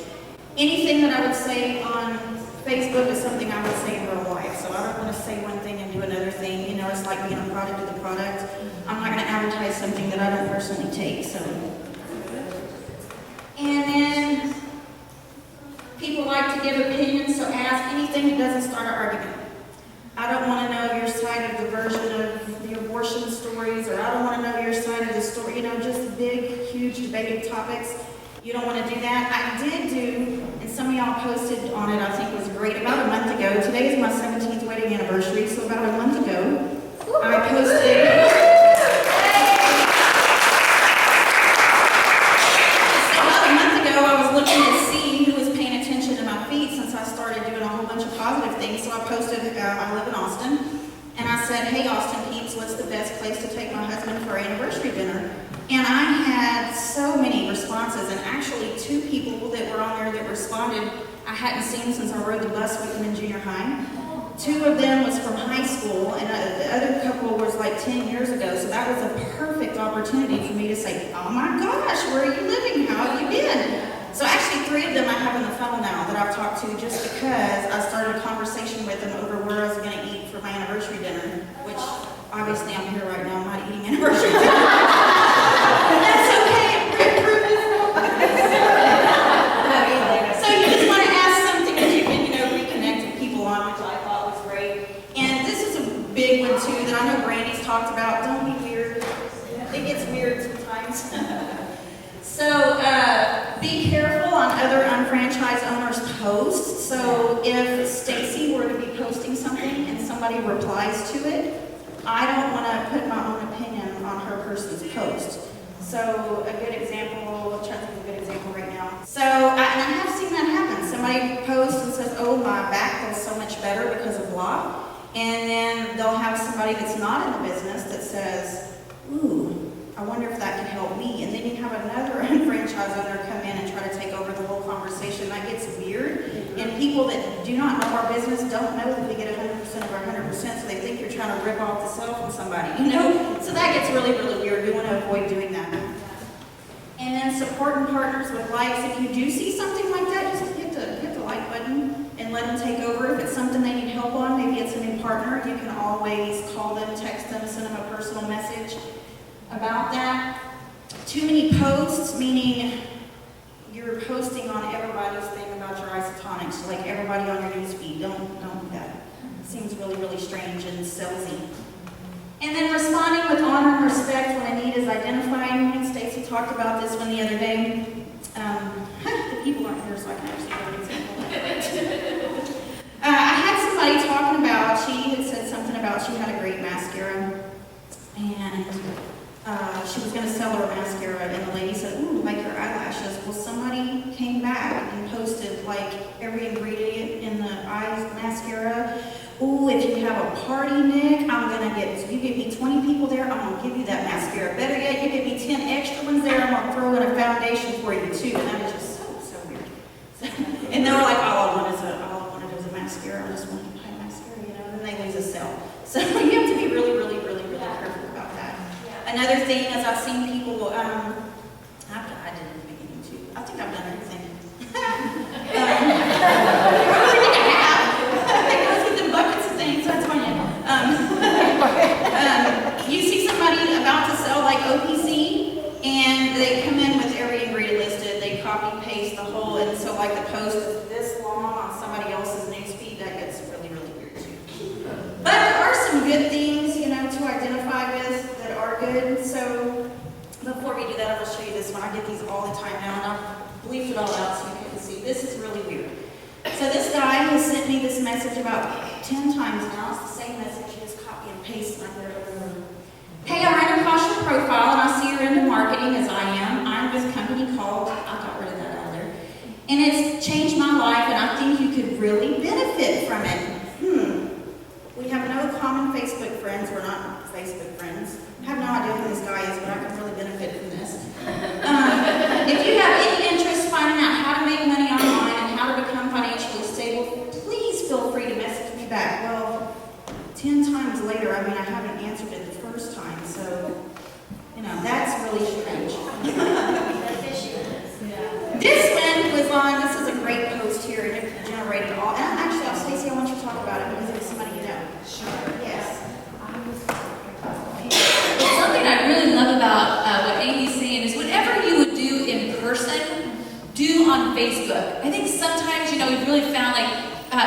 Anything that I would say on Facebook is something I would say in real life. So I don't want to say one thing and do another thing. You know, it's like being a product of the product. I'm not going to advertise something that I don't personally take. So. And then people like to give opinions, so ask anything that doesn't start an argument. I don't want to know your side of the version of the abortion stories, or I don't want to know your side of the story, you know, just big, huge debated topics. You don't want to do that. I did do, and some of y'all posted on it, I think it was great, about a month ago. Today is my 17th wedding anniversary, so about a month ago, I posted... looking to see who was paying attention to my feed since I started doing a whole bunch of positive things. So I posted, I live in Austin, and I said, hey Austin peeps, what's the best place to take my husband for our anniversary dinner? And I had so many responses, and actually 2 people that were on there that responded I hadn't seen since I rode the bus with them in junior high. 2 of them was from high school, and the other couple was like 10 years ago, so that was a perfect opportunity for me to say, oh my gosh, where are you living? How have you been? So actually 3 of them I have on the phone now that I've talked to just because I started a conversation with them over where I was going to eat for my anniversary dinner, which obviously I'm here right now, I'm not eating anniversary dinner. That's okay, I'm if Stacy were to be posting something and somebody replies to it, I don't want to put my own opinion on her person's post. So a good example, I'm trying to think of a good example right now. So, and I have seen that happen. Somebody posts and says, oh, my back feels so much better because of blah. And then they'll have somebody that's not in the business that says, ooh, I wonder if that could help me. And then you have another franchise owner come in and try to take over the whole conversation. That gets weird. And people that do not know our business don't know that we get 100% of our 100%, so they think you're trying to rip off the sale from somebody, you know? So that gets really, really weird. We want to avoid doing that. And then supporting partners with likes. If you do see something like that, just hit the like button and let them take over. If it's something they need help on, maybe it's a new partner, you can always call them, text them, send them a personal message about that. Too many posts, meaning you're posting on everybody's thing about your isotonics, like everybody on your news feed. Don't do that. It seems really, really strange and salesy. And then responding with honor and respect when a need is identified. Me and Stacy talked about this one the other day. The people aren't here, so I can actually give an example. I had somebody talking about, she had said something about she had a great mascara, and she was going to sell her mascara, and the lady said, ooh, like your eyelashes. Well, somebody came back and posted like every ingredient in the eye mascara. Ooh, if you have a party, Nick, I'm going to get, so you give me 20 people there, I'm going to give you that mascara. Better yet, you give me 10 extra ones there, I'm going to throw in a foundation for you too. And that was just so weird. So, and they were like, all I wanted is a mascara. I just wanted to buy a mascara, you know, and then they lose a sale. So you have to be really, really, really, really careful about that. Another thing is I've seen people, I did in the beginning too. I think I've done everything. I really think I have. I go through the buckets of things, that's funny. You see somebody about to sell like OPC, and they come in with every ingredient listed, they copy paste the whole, and so like the post is this long on somebody else's news feed, that gets really, really weird too. But there are some good things, you know, to identify with that are good. So before we do that, I'm going to show you this one. I get these all the time now, and I'll bleep it all out so you can see. This is really weird. So this guy has sent me this message about 10 times now. It's the same message. He just copy and paste like there. Hey, I ran across your profile, and I see you're into marketing as I am. I'm with a company called, I got rid of that out of there. And it's changed my life, and I think you could really benefit from it. We have no common Facebook friends. We're not Facebook friends. I have no idea who this guy is, but I can really benefit from this. If you have any interest finding out how to make money online and how to become financially stable, please feel free to message me back. Well, 10 times later, I mean, I haven't answered it the first time, so, you know, that's really strange. This one was on, this is a great post here, and it generated all, and actually, Stacey, I want you to talk about it because it was somebody you know. Sure. Yes. Something I really love about what Amy's saying is whatever you would do in person, do on Facebook. I think sometimes, you know, we've really found like,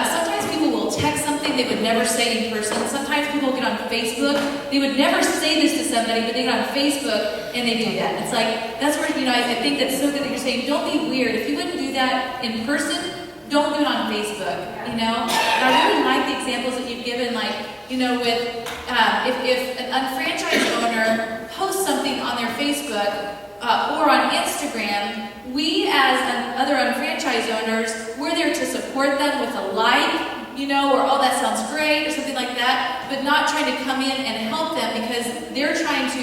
sometimes people will text something they would never say in person. Sometimes people get on Facebook, they would never say this to somebody, but they get on Facebook and they do that. It's like, that's where, you know, I think that's so good that you're saying, don't be weird. If you wouldn't do that in person, don't do it on Facebook, you know? And I really like the examples that you've given, like, you know, with, if an unfranchised owner posts something on their Facebook or on Instagram, we as other unfranchised owners, we're there to support them with a like, you know, or oh, that sounds great, or something like that, but not trying to come in and help them because they're trying to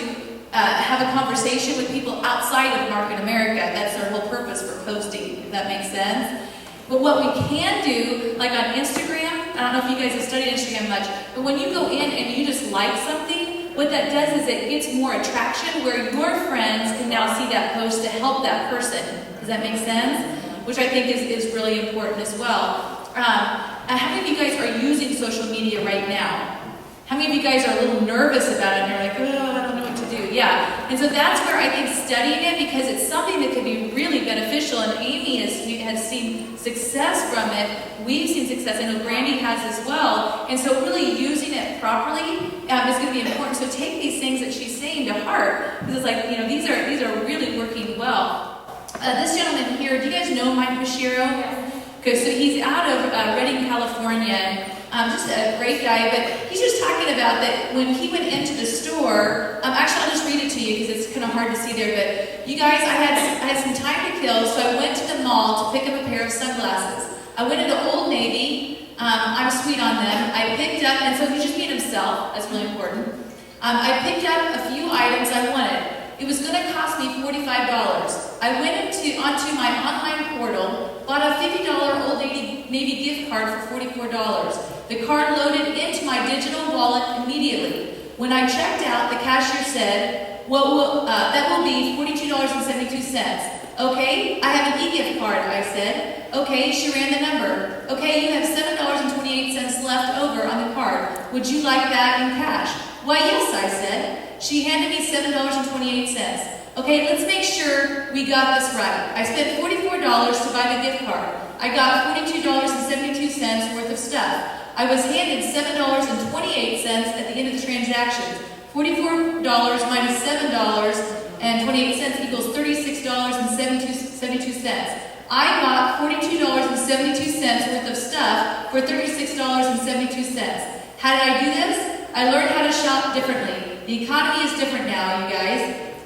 have a conversation with people outside of Market America. That's their whole purpose for posting, if that makes sense. But what we can do, like on Instagram, I don't know if you guys have studied Instagram much, but when you go in and you just like something, what that does is it gets more attraction where your friends can now see that post to help that person. Does that make sense? Which I think is really important as well. How many of you guys are using social media right now? How many of you guys are a little nervous about it and you're like, oh, I don't know what to do? Yeah. And so that's where I think studying it, because it's something that can be really beneficial, and Amy has seen success from it. We've seen success. I know Brandy has as well. And so really using it properly is going to be important. So take these things that she's saying to heart, because it's like, you know, these are really working well. This gentleman here, do you guys know Mike Mashiro? Okay, so he's out of Redding, California. Just a great guy, but he's just talking about that when he went into the store. Actually, I'll just read it to you because it's kind of hard to see there. But you guys, I had some time to kill, so I went to the mall to pick up a pair of sunglasses. I went into Old Navy. I'm sweet on them. I picked up, and so he's just being himself. That's really important. I picked up a few items I wanted. It was going to cost me $45. I went onto my online portal, bought a $50 Old Navy gift card for $44. The card loaded into my digital wallet immediately. When I checked out, the cashier said, that will be $42.72. Okay, I have an e-gift card, I said. Okay, she ran the number. Okay, you have $7.28 left over on the card. Would you like that in cash? Why, yes, I said. She handed me $7.28. Okay, let's make sure we got this right. I spent $44 to buy the gift card. I got $42.72 worth of stuff. I was handed $7.28 at the end of the transaction. $44 minus $7.28 equals $36.72. I bought $42.72 worth of stuff for $36.72. How did I do this? I learned how to shop differently. The economy is different now, you guys.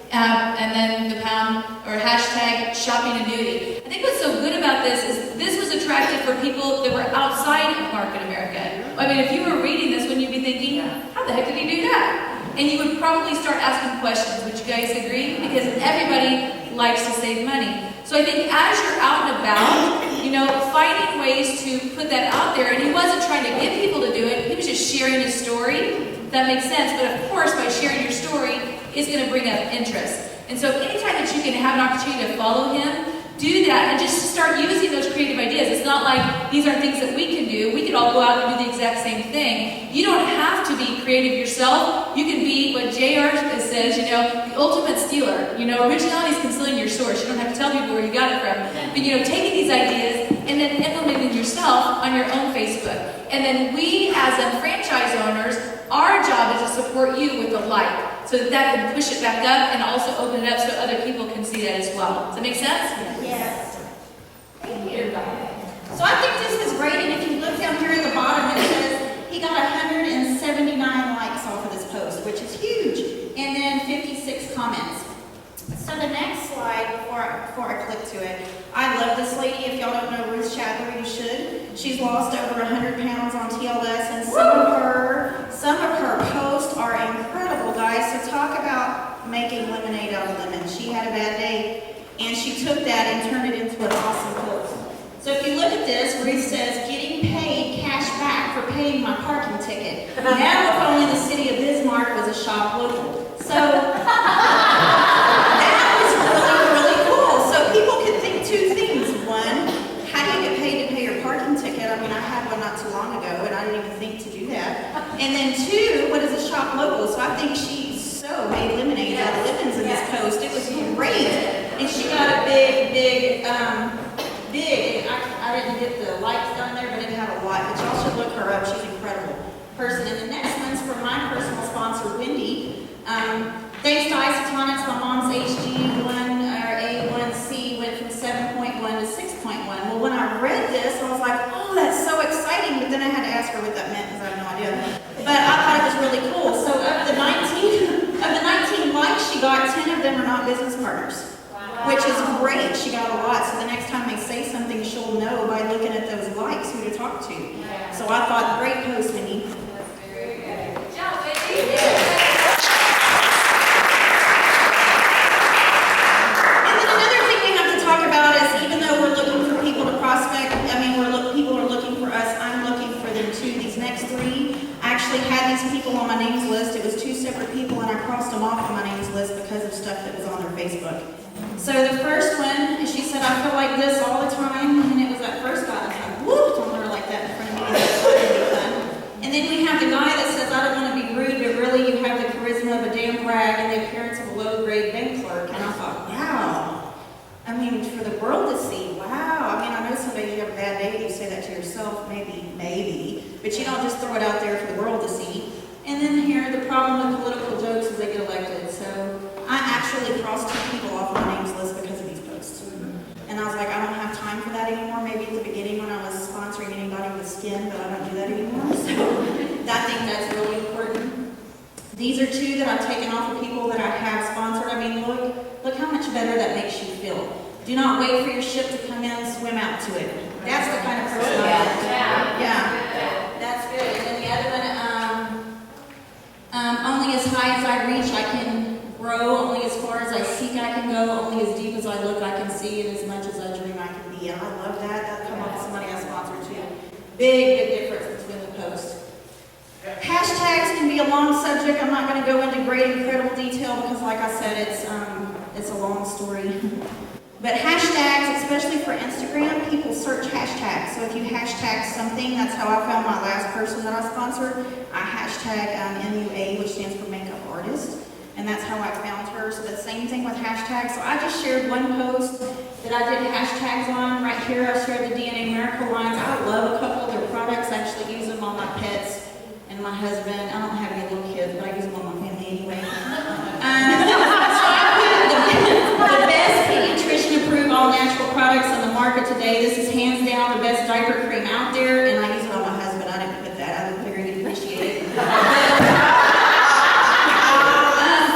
And then the pound or hashtag shopping annuity. I think what's so good about this is this was attractive for people that were outside of Market America. I mean, if you were reading this, wouldn't you be thinking, how the heck did he do that? And you would probably start asking questions. Would you guys agree? Because everybody likes to save money. So I think as you're out and about, finding ways to put that out there, and he wasn't trying to get people to do it, he was just sharing his story. That makes sense, but of course, by sharing your story, it's going to bring up interest. And so anytime that you can have an opportunity to follow him, do that and just start using those creative ideas. It's not like these are things that we can do. We could all go out and do the exact same thing. You don't have to be creative yourself. You can be what JR says, the ultimate stealer. Originality is concealing your source. You don't have to tell people where you got it from. But, taking these ideas and then implementing yourself on your own Facebook. And then we, as franchise owners, our job is to support you with the light. So that can push it back up and also open it up so other people can see that as well. Does that make sense? Yes. Thank you. So I think this is great, and if you look down here at the bottom, it says he got 179 likes off of this post, which is huge, and then 56 comments. So the next slide, before I click to it, I love this lady. If y'all don't know Ruth Shadler, you should. She's lost over 100 pounds on TLS, and some of her posts are incredible, guys. So talk about making lemonade out of lemons. She had a bad day, and she took that and turned it into an awesome post. So if you look at this, Ruth says, getting paid cash back for paying my parking ticket. Now if only the city of Bismarck was a shop local. So that was really cool. So people could think two things. One, how do you get paid to pay your parking ticket? I mean, I had one not too long ago, and I didn't even think to do that. And then two, what is a shop local? So I think she made lemonade out of lemons in this post. It was great. And she got a big, I didn't get the likes down there, but it had a lot. But y'all should look her up. She's an incredible person. And the next one's from my personal sponsor, Wendy. Thanks to isotonics, my mom's A1C went from 7.1 to 6.1. Well, when I read this, I was like, oh, that's so exciting. But then I had to ask her what that meant because I have no idea. But I thought it was really cool. So of the 19 likes she got, 10 of them are not business partners. Wow. Which is great. She got a lot. So the next time they say something, she'll know by looking at those likes who to talk to. Yeah. So I thought, great post, Minnie. That's very good. Good job, Wendy. And then another thing we have to talk about is even though we're looking for people to prospect, people are looking for us, I'm looking for them too. These next three, I actually had these people on my names list. It was 2 separate people, and I crossed them off on my names list because of stuff that was on their Facebook. So the first one, she said, I feel like this all the time, and it was that first guy. I was like, whoop, told her like that in front of me, and that's really fun. And then we have the guy that says, I don't want to be rude, but really you have the charisma of a damn rag and the appearance of a low-grade bank clerk. And I thought, wow. I mean, for the world to see, wow. I mean, I know some days you have a bad day, you say that to yourself, maybe, but you don't just throw it out there for the world to see. And then here, the problem with political jokes is they get elected. So I actually crossed 2 people off my names list because of these posts. And I was like, I don't have time for that anymore. Maybe at the beginning when I skin, but I don't do that anymore. So I think that's really important. These are two that I've taken off of people that I have sponsored. I mean, look how much better that makes you feel. Do not wait for your ship to come in, swim out to it. That's the kind of person I am. Yeah. That's good. And then the other one, only as high as I reach, I can grow. Only as far as I seek, I can go. Only as deep as I look, I can see. And as much as I dream, I can be. And I love that. That come off of somebody I sponsored too. Big difference between the posts. Hashtags can be a long subject. I'm not going to go into great, incredible detail because, like I said, it's a long story. But hashtags, especially for Instagram, people search hashtags. So if you hashtag something, that's how I found my last person that I sponsored. I hashtag MUA, which stands for makeup artist. And that's how I found her. So the same thing with hashtags. So I just shared one post that I did hashtags on. Right here, I shared the DNA Miracle lines. I love a couple of their products. I actually use them on my pets and my husband. I don't have any little kids, but I use them on my family anyway. So I put the best pediatrician approved all natural products on the market today. This is hands down the best diaper cream out there, and I use it on my husband. I didn't put that. I didn't figure he'd appreciate it.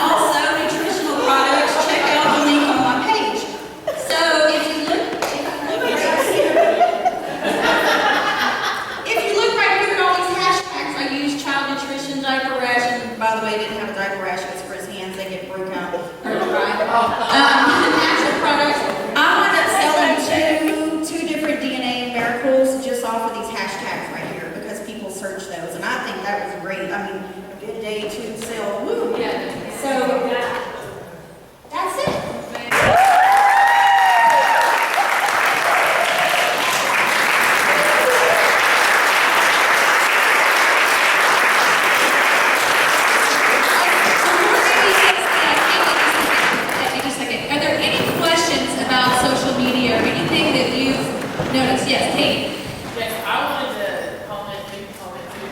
Also, nutritional products. Check out the link on my page. So if you look right here at all these hashtags, I use child nutrition, diaper rash, and by the way, he didn't have a diaper rash. It was for his hands. They get broke out or dry. Natural products. I wound up selling two different DNA miracles just off of these hashtags right here because people search those, and I think that was great. I mean, a good day to sell. Woo! So that's it. Are there any questions about social media or anything that you've noticed? Yes, Kate. Yes, I wanted to make a comment too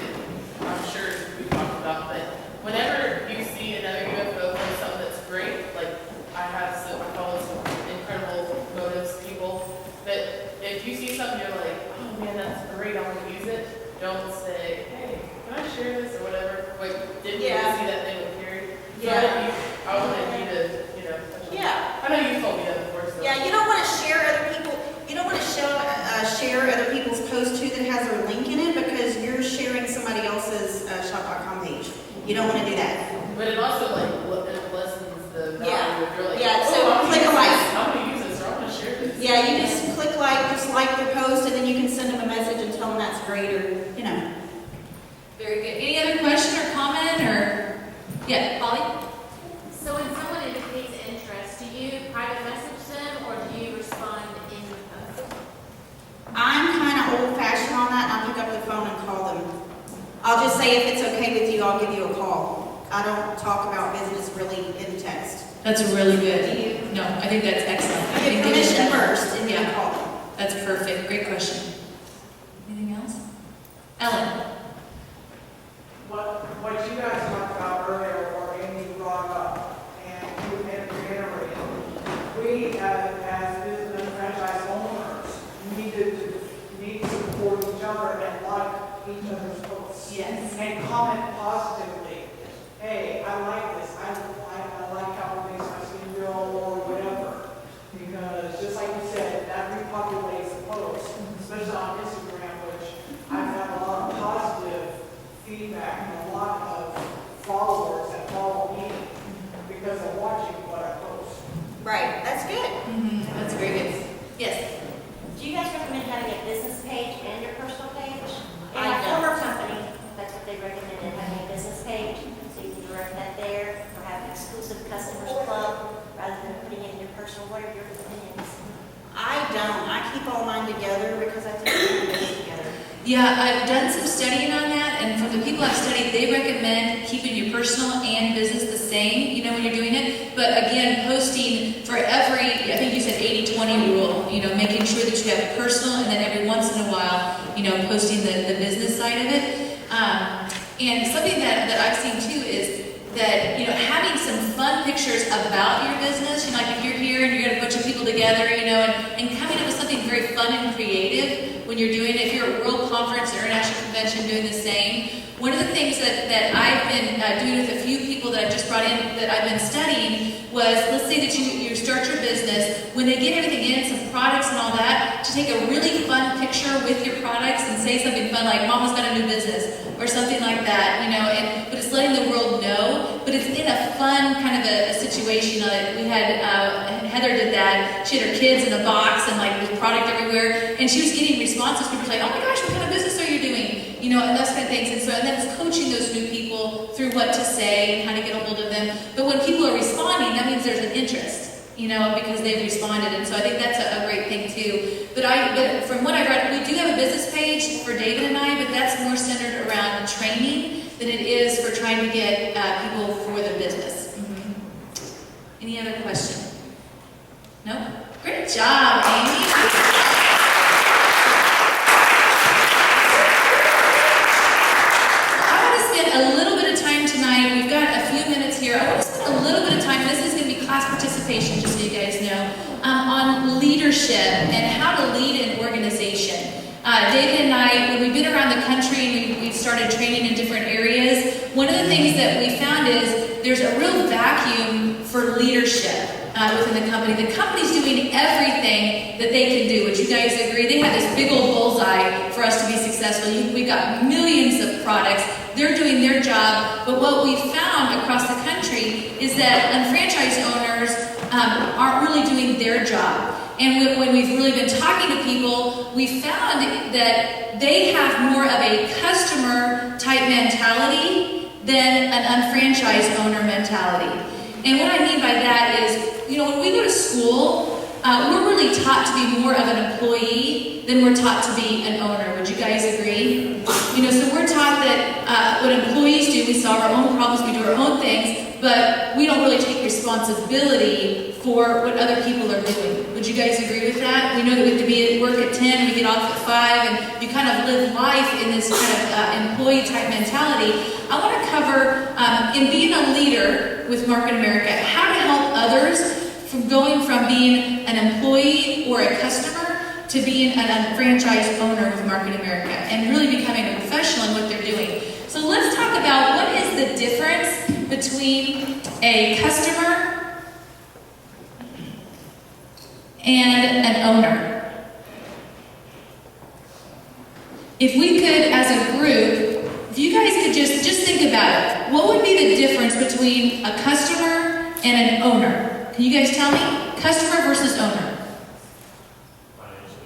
that I'm sure we talked about, but whenever you see another UFO or something that's great, like I follow some incredible motives people, that if you see something you're like, oh man, that's great, I want to use it, don't say, hey, can I share this or whatever? Like, didn't you see that thing with Carrie? I wanted you to, I know you told me that before. So. Yeah, you don't want to share other people. You don't want to share other people's posts too that has their link in it because you're sharing somebody else's shop.com page. You don't want to do that. But it also it lessens the value if you're like, so click a like. I'm gonna use this or I'm gonna share this. Yeah, you just click like, just like the post, and then you can send them a message and tell them that's great, or Very good. Any other question or comment or? Yeah, Holly? So when someone indicates interest, do you private message them or do you respond in the post? I'm kind of old-fashioned on that, and I'll pick up the phone and call them. I'll just say if it's okay with you, I'll give you a call. I don't talk about business really in text. That's really good. No, I think that's excellent. I Get think permission first, and then call them. That's perfect. Great question. Anything else? Ellen? What you guys talked about earlier, or Amy brought up, and you reiterated, we as business franchise owners need to support each other and like each other's posts. Yes. And comment positively. Hey, I like this. I like how it makes my skin feel, or whatever. Because just like you said, that repopulates the post, especially on Instagram, which I've had a lot of positive feedback and a lot of followers that follow me because of watching what I post. Right, that's good. That's very good. Yes. Do you guys recommend having a business page and your personal page? In I my don't. former company, that's what they recommended, having a business page, so you can direct that there, or have an exclusive customers club, rather than putting it in your personal. What are your opinions? I don't. I keep all mine together because I think we live together. Yeah, I've done some studying on that, and from the people I've studied, they recommend keeping your personal and business the same, when you're doing it. But again, posting for every, I think you said 80-20 rule, making sure that you have personal, and then every once in a while, posting the business side of it. And something that I've seen too is that, you know, having some fun pictures about your business, you know, like if you're here and you're got a bunch of people together, you know, and coming up with something very fun and creative when you're doing it. If you're at a world conference, international convention, doing the same. One of the things that I've been doing with a few people that I've just brought in, that I've been studying, was, let's say that you start your business, when they get everything in, some products and all that, to take a really fun picture with your products and say something fun like, Mama's got a new business, or something like that, you know, but it's letting the world know, but it's in a fun kind of a situation. We had, Heather did that. She had her kids in a box and like with product everywhere, and she was getting responses. People were like, oh my gosh, what kind of business are you doing? You know, and those kind of things. And then it's coaching those new people through what to say and how to get a hold of them. But when people are responding, that means there's an interest, you know, because they've responded. And so I think that's a great thing too. But from what I've read, we do have a business page for David and I, but that's more centered around training than it is for trying to get people for the business. Mm-hmm. Any other question? No? Great job, Amy. A little bit of time tonight. We've got a few minutes here. I want to spend a little bit of time, this is going to be class participation, just so you guys know, on leadership and how to lead an organization. David and I, when we've been around the country and we've started training in different areas, one of the things that we found is there's a real vacuum for leadership within the company. The company's doing everything that they can do. Would you guys agree? They have this big old bullseye for us to be successful. We've got millions of products. They're doing their job, but what we've found across the country is that unfranchised owners aren't really doing their job. And when we've really been talking to people, we found that they have more of a customer-type mentality than an unfranchised owner mentality. And what I mean by that is, you know, when we go to school, we're really taught to be more of an employee than we're taught to be an owner. Would you guys agree? You know, so we're taught that what employees do, we solve our own problems, we do our own things, but we don't really take responsibility for what other people are doing. Would you guys agree with that? We know that we have to be at work at 10, we get off at 5, and you kind of live life in this kind of employee-type mentality. I want to cover, in being a leader with Market America, how to help others from going from being an employee or a customer to being an unfranchised owner with Market America and really becoming a professional in what they're doing. So let's talk about what is the difference between a customer and an owner. If we could, as a group, if you guys could just think about it, what would be the difference between a customer and an owner? Can you guys tell me? Customer versus owner.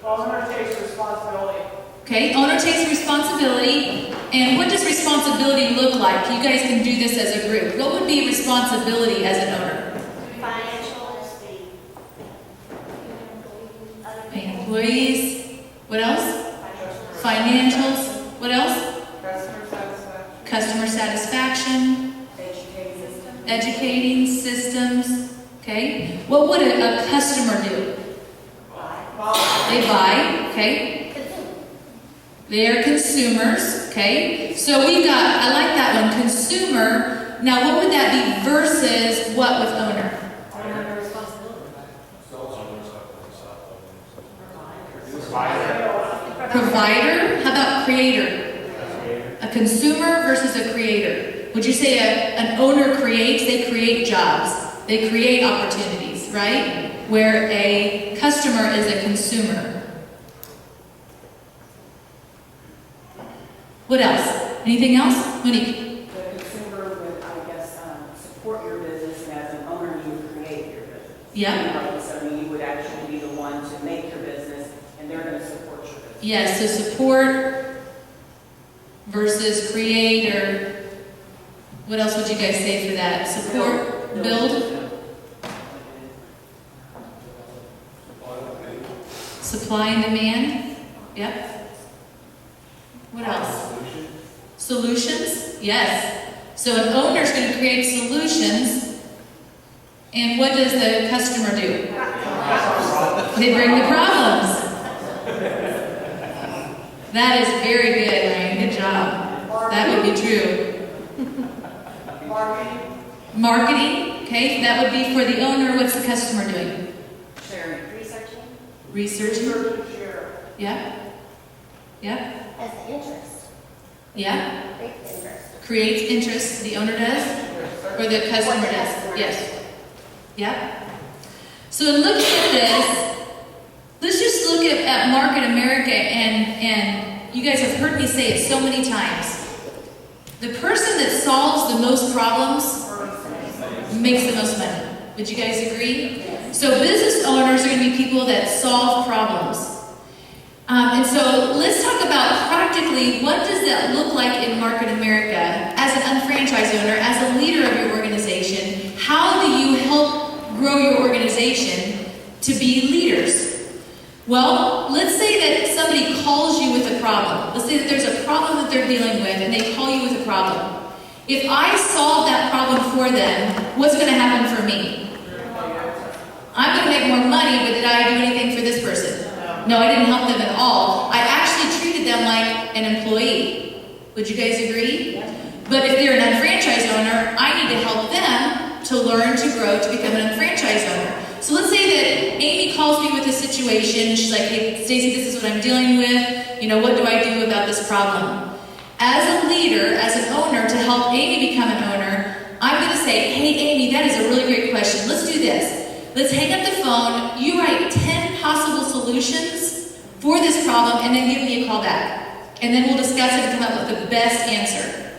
Owner takes responsibility. Okay, owner takes responsibility. And what does responsibility look like? You guys can do this as a group. What would be responsibility as an owner? Financials, the employees. What else? Financials. What else? Customer satisfaction. Customer satisfaction. Educating systems. Okay. What would a customer do? They buy. Okay. They're consumers. Okay. So we've got, I like that one, consumer. Now what would that be versus what with owner? owner responsibility. Provider? How about creator? A consumer versus a creator. Would you say an owner creates? They create jobs. They create opportunities, right? Where a customer is a consumer. What else? Anything else? Monique? The consumer would, I guess, support your business, and as an owner, you would create your business. Yeah. So you would actually be the one to make your business, and they're going to support your business. Yes, so support versus create, or what else would you guys say for that? Support, build, supply and demand. Yep. What else? Solutions? Yes. So an owner is going to create solutions, and what does the customer do? They bring the problems. That is very good, Ryan. Good job. That would be true. Marketing. Marketing, okay, that would be for the owner. What's the customer doing? Sharing. Researching Researching. Share. Yeah. Yeah. has the interest, Yeah. great interest. Creates interest. The owner does, or the customer does. Yes. Yeah. So in looking at this, let's just look at Market America, and you guys have heard me say it so many times. The person that solves the most problems makes the most money. Would you guys agree? So business owners are going to be people that solve problems. And so let's talk about practically what does that look like in Market America as an unfranchised owner, as a leader of your organization. How do you help grow your organization to be leaders? Well, let's say that somebody calls you with a problem. Let's say that there's a problem that they're dealing with and they call you with a problem. If I solve that problem for them, what's going to happen for me? I'm going to make more money, but did I do anything for this person? No, I didn't help them at all. I actually treated them like an employee. Would you guys agree? But if they're an unfranchised owner, I need to help them to learn, to grow, to become an unfranchised owner. So let's say that Amy calls me with a situation. She's like, hey, Stacy, this is what I'm dealing with. What do I do about this problem? As a leader, as an owner, to help Amy become an owner, I'm going to say, hey, Amy, that is a really great question. Let's do this. Let's hang up the phone. You write 10 possible solutions for this problem, and then give me a call back. And then we'll discuss it and come up with the best answer.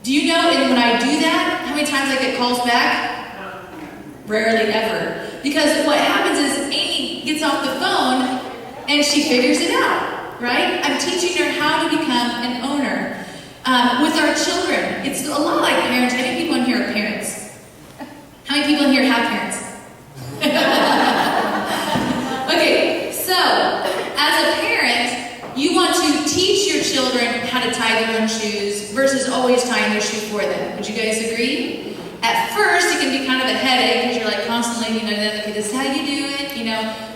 Do you know, and when I do that, how many times I get calls back? Rarely ever. Because what happens is Amy gets off the phone and she figures it out, right? I'm teaching her how to become an owner. With our children, it's a lot like parents. How many people in here are parents? How many people in here have parents? Okay, so as a parent, you want to teach your children how to tie their own shoes versus always tying their shoe for them. Would you guys agree? At first, it can be kind of a headache because you're like constantly, okay, this is how you do it,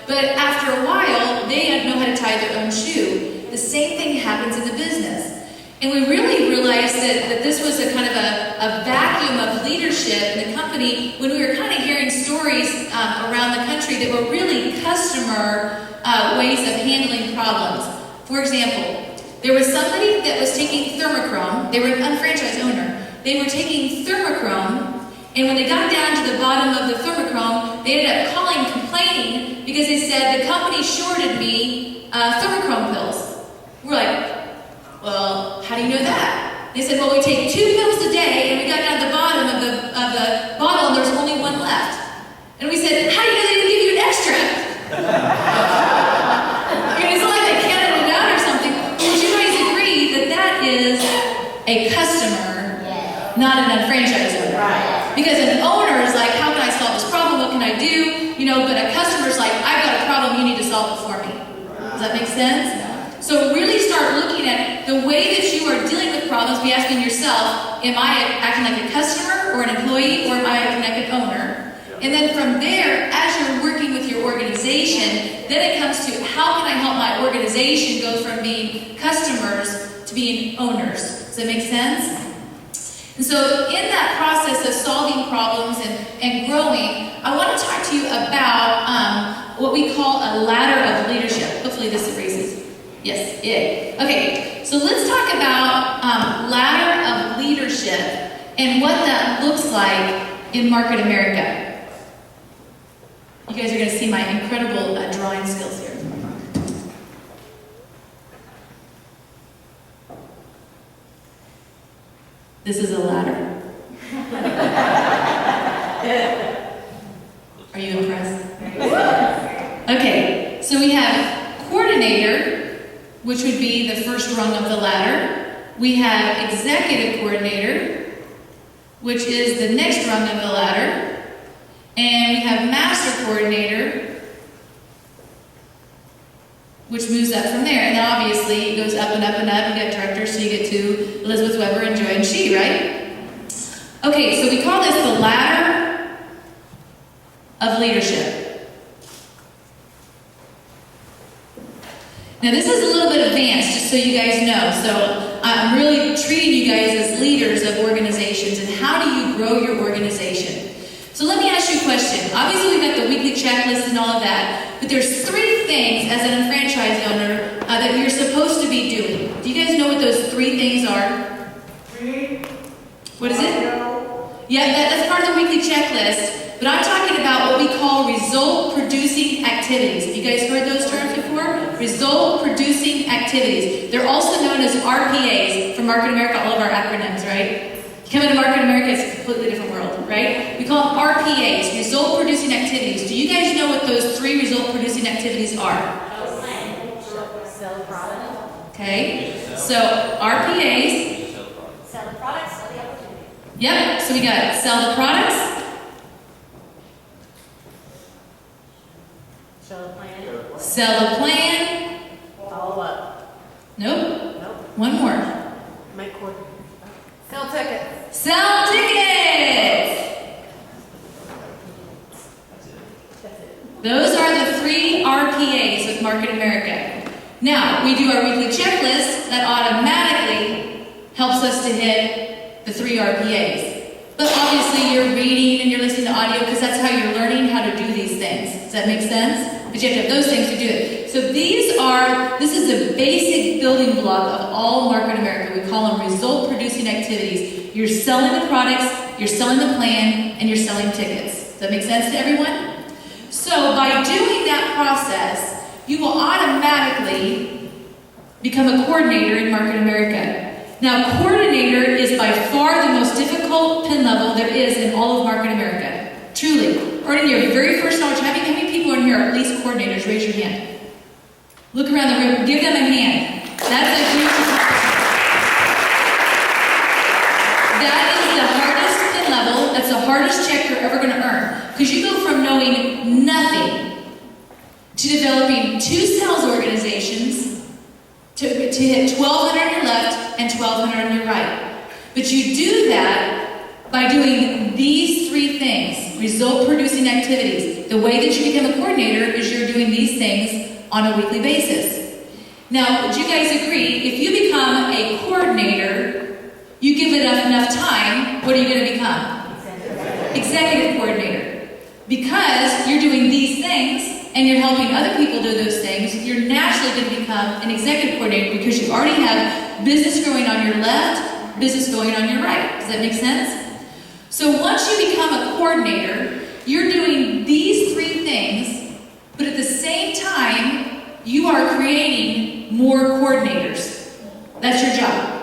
But after a while, they know how to tie their own shoe. The same thing happens in the business. And we really realized that this was a kind of a vacuum of leadership in the company when we were kind of hearing stories around the country that were really customer ways of handling problems. For example, there was somebody that was taking thermochrome. They were an unfranchised owner. They were taking thermochrome, and when they got down to the bottom of the thermochrome, they ended up calling, complaining, because they said, the company shorted me thermochrome pills. We're like, well, how do you know that? They said, well, we take 2 pills a day, and we got down to the bottom of the bottle, and there's only 1 left. And we said, how do you know they didn't give you an extra? It's not like they counted it out or something. Would you guys agree that that is a customer, not an unfranchised owner? Right. Because an owner is like, how can I solve this problem? What can I do? But a customer's like, I've got a problem, you need to solve it for me. Does that make sense? So really start looking at the way that you are dealing with problems. Be asking yourself, am I acting like a customer or an employee, or am I acting like an owner? And then from there, as you're working with your organization, then it comes to how can I help my organization go from being customers to being owners? Does that make sense? And so in that process of solving problems and growing, I want to talk to you about what we call a ladder of leadership. Hopefully this erases. Yes, yay. Okay, so let's talk about ladder of leadership and what that looks like in Market America. You guys are going to see my incredible drawing skills here. This is a ladder. Are you impressed? Okay, so we have coordinator, which would be the first rung of the ladder. We have executive coordinator, which is the next rung of the ladder. And we have master coordinator, which moves up from there. And then obviously it goes up and up and up. You get director, so you get to Elizabeth Weber and Joy and She, right? Okay, so we call this the ladder of leadership. Now this is a little bit advanced, just so you guys know. So I'm really treating you guys as leaders of organizations, and how do you grow your organization? So let me ask you a question. Obviously, we've got the weekly checklist and all of that, but there's 3 things as an enfranchised owner that you're supposed to be doing. Do you guys know what those 3 things are? What is it? Yeah, that's part of the weekly checklist, but I'm talking about what we call result-producing activities. Have you guys heard those terms before? Result-producing activities. They're also known as RPAs for Market America, all of our acronyms, right? You come into Market America, it's a completely different world, right? We call them RPAs, result-producing activities. Do you guys know what those 3 result-producing activities are? Sell product. Okay, so RPAs. Sell the products, sell the opportunity. Yep, so we got sell the products. Sell the plan. Sell the plan. Follow up. Nope. Nope. One more. Make court. Sell tickets. Sell tickets. Those are the 3 RPAs with Market America. Now, we do our weekly checklist that automatically helps us to hit the 3 RPAs. But obviously you're reading and you're listening to audio because that's how you're learning how to do these things. Does that make sense? But you have to have those things to do it. So this is a basic building block of all Market America. We call them result-producing activities. You're selling the products, you're selling the plan, and you're selling tickets. Does that make sense to everyone? So by doing that process, you will automatically become a coordinator in Market America. Now, coordinator is by far the most difficult pin level there is in all of Market America. Truly. Earning your very first knowledge. How many people in here are at least coordinators? Raise your hand. Look around the room. Give them a hand. That's a huge That is the hardest pin level. That's the hardest check you're ever going to earn. Because you go from knowing nothing to developing 2 sales organizations to hit 1,200 on your left and 1,200 on your right. But you do that by doing these 3 things, result-producing activities. The way that you become a coordinator is you're doing these things on a weekly basis. Now, would you guys agree, if you become a coordinator, you give it enough time, what are you going to become? Executive coordinator. Because you're doing these things, and you're helping other people do those things, you're naturally going to become an executive coordinator because you already have business going on your left, business going on your right. Does that make sense? So once you become a coordinator, you're doing these 3 things, but at the same time, you are creating more coordinators. That's your job.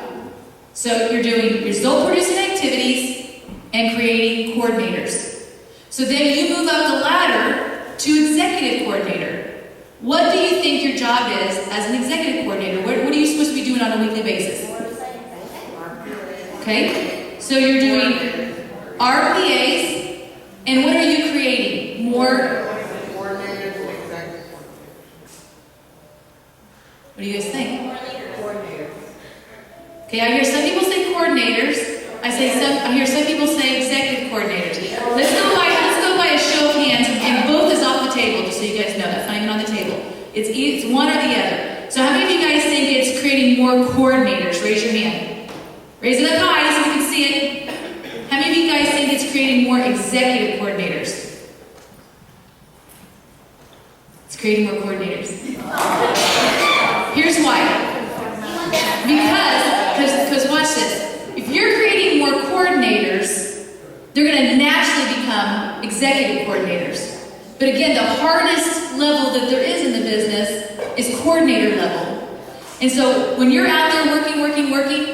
So you're doing result-producing activities and creating coordinators. So then you move up the ladder to executive coordinator. What do you think your job is as an executive coordinator? What are you supposed to be doing on a weekly basis? Okay, so you're doing RPAs, and what are you creating? More. What do you guys think? Okay, I hear some people say coordinators. I hear some people say executive coordinators. Let's go by a show of hands, and both is off the table, just so you guys know. That's not even on the table. It's one or the other. So how many of you guys think it's creating more coordinators? Raise your hand. Raise it up high so we can see it. How many of you guys think it's creating more executive coordinators? It's creating more coordinators. Here's why. Because watch this. If you're creating more coordinators, they're going to naturally become executive coordinators. But again, the hardest level that there is in the business is coordinator level. And so when you're out there working,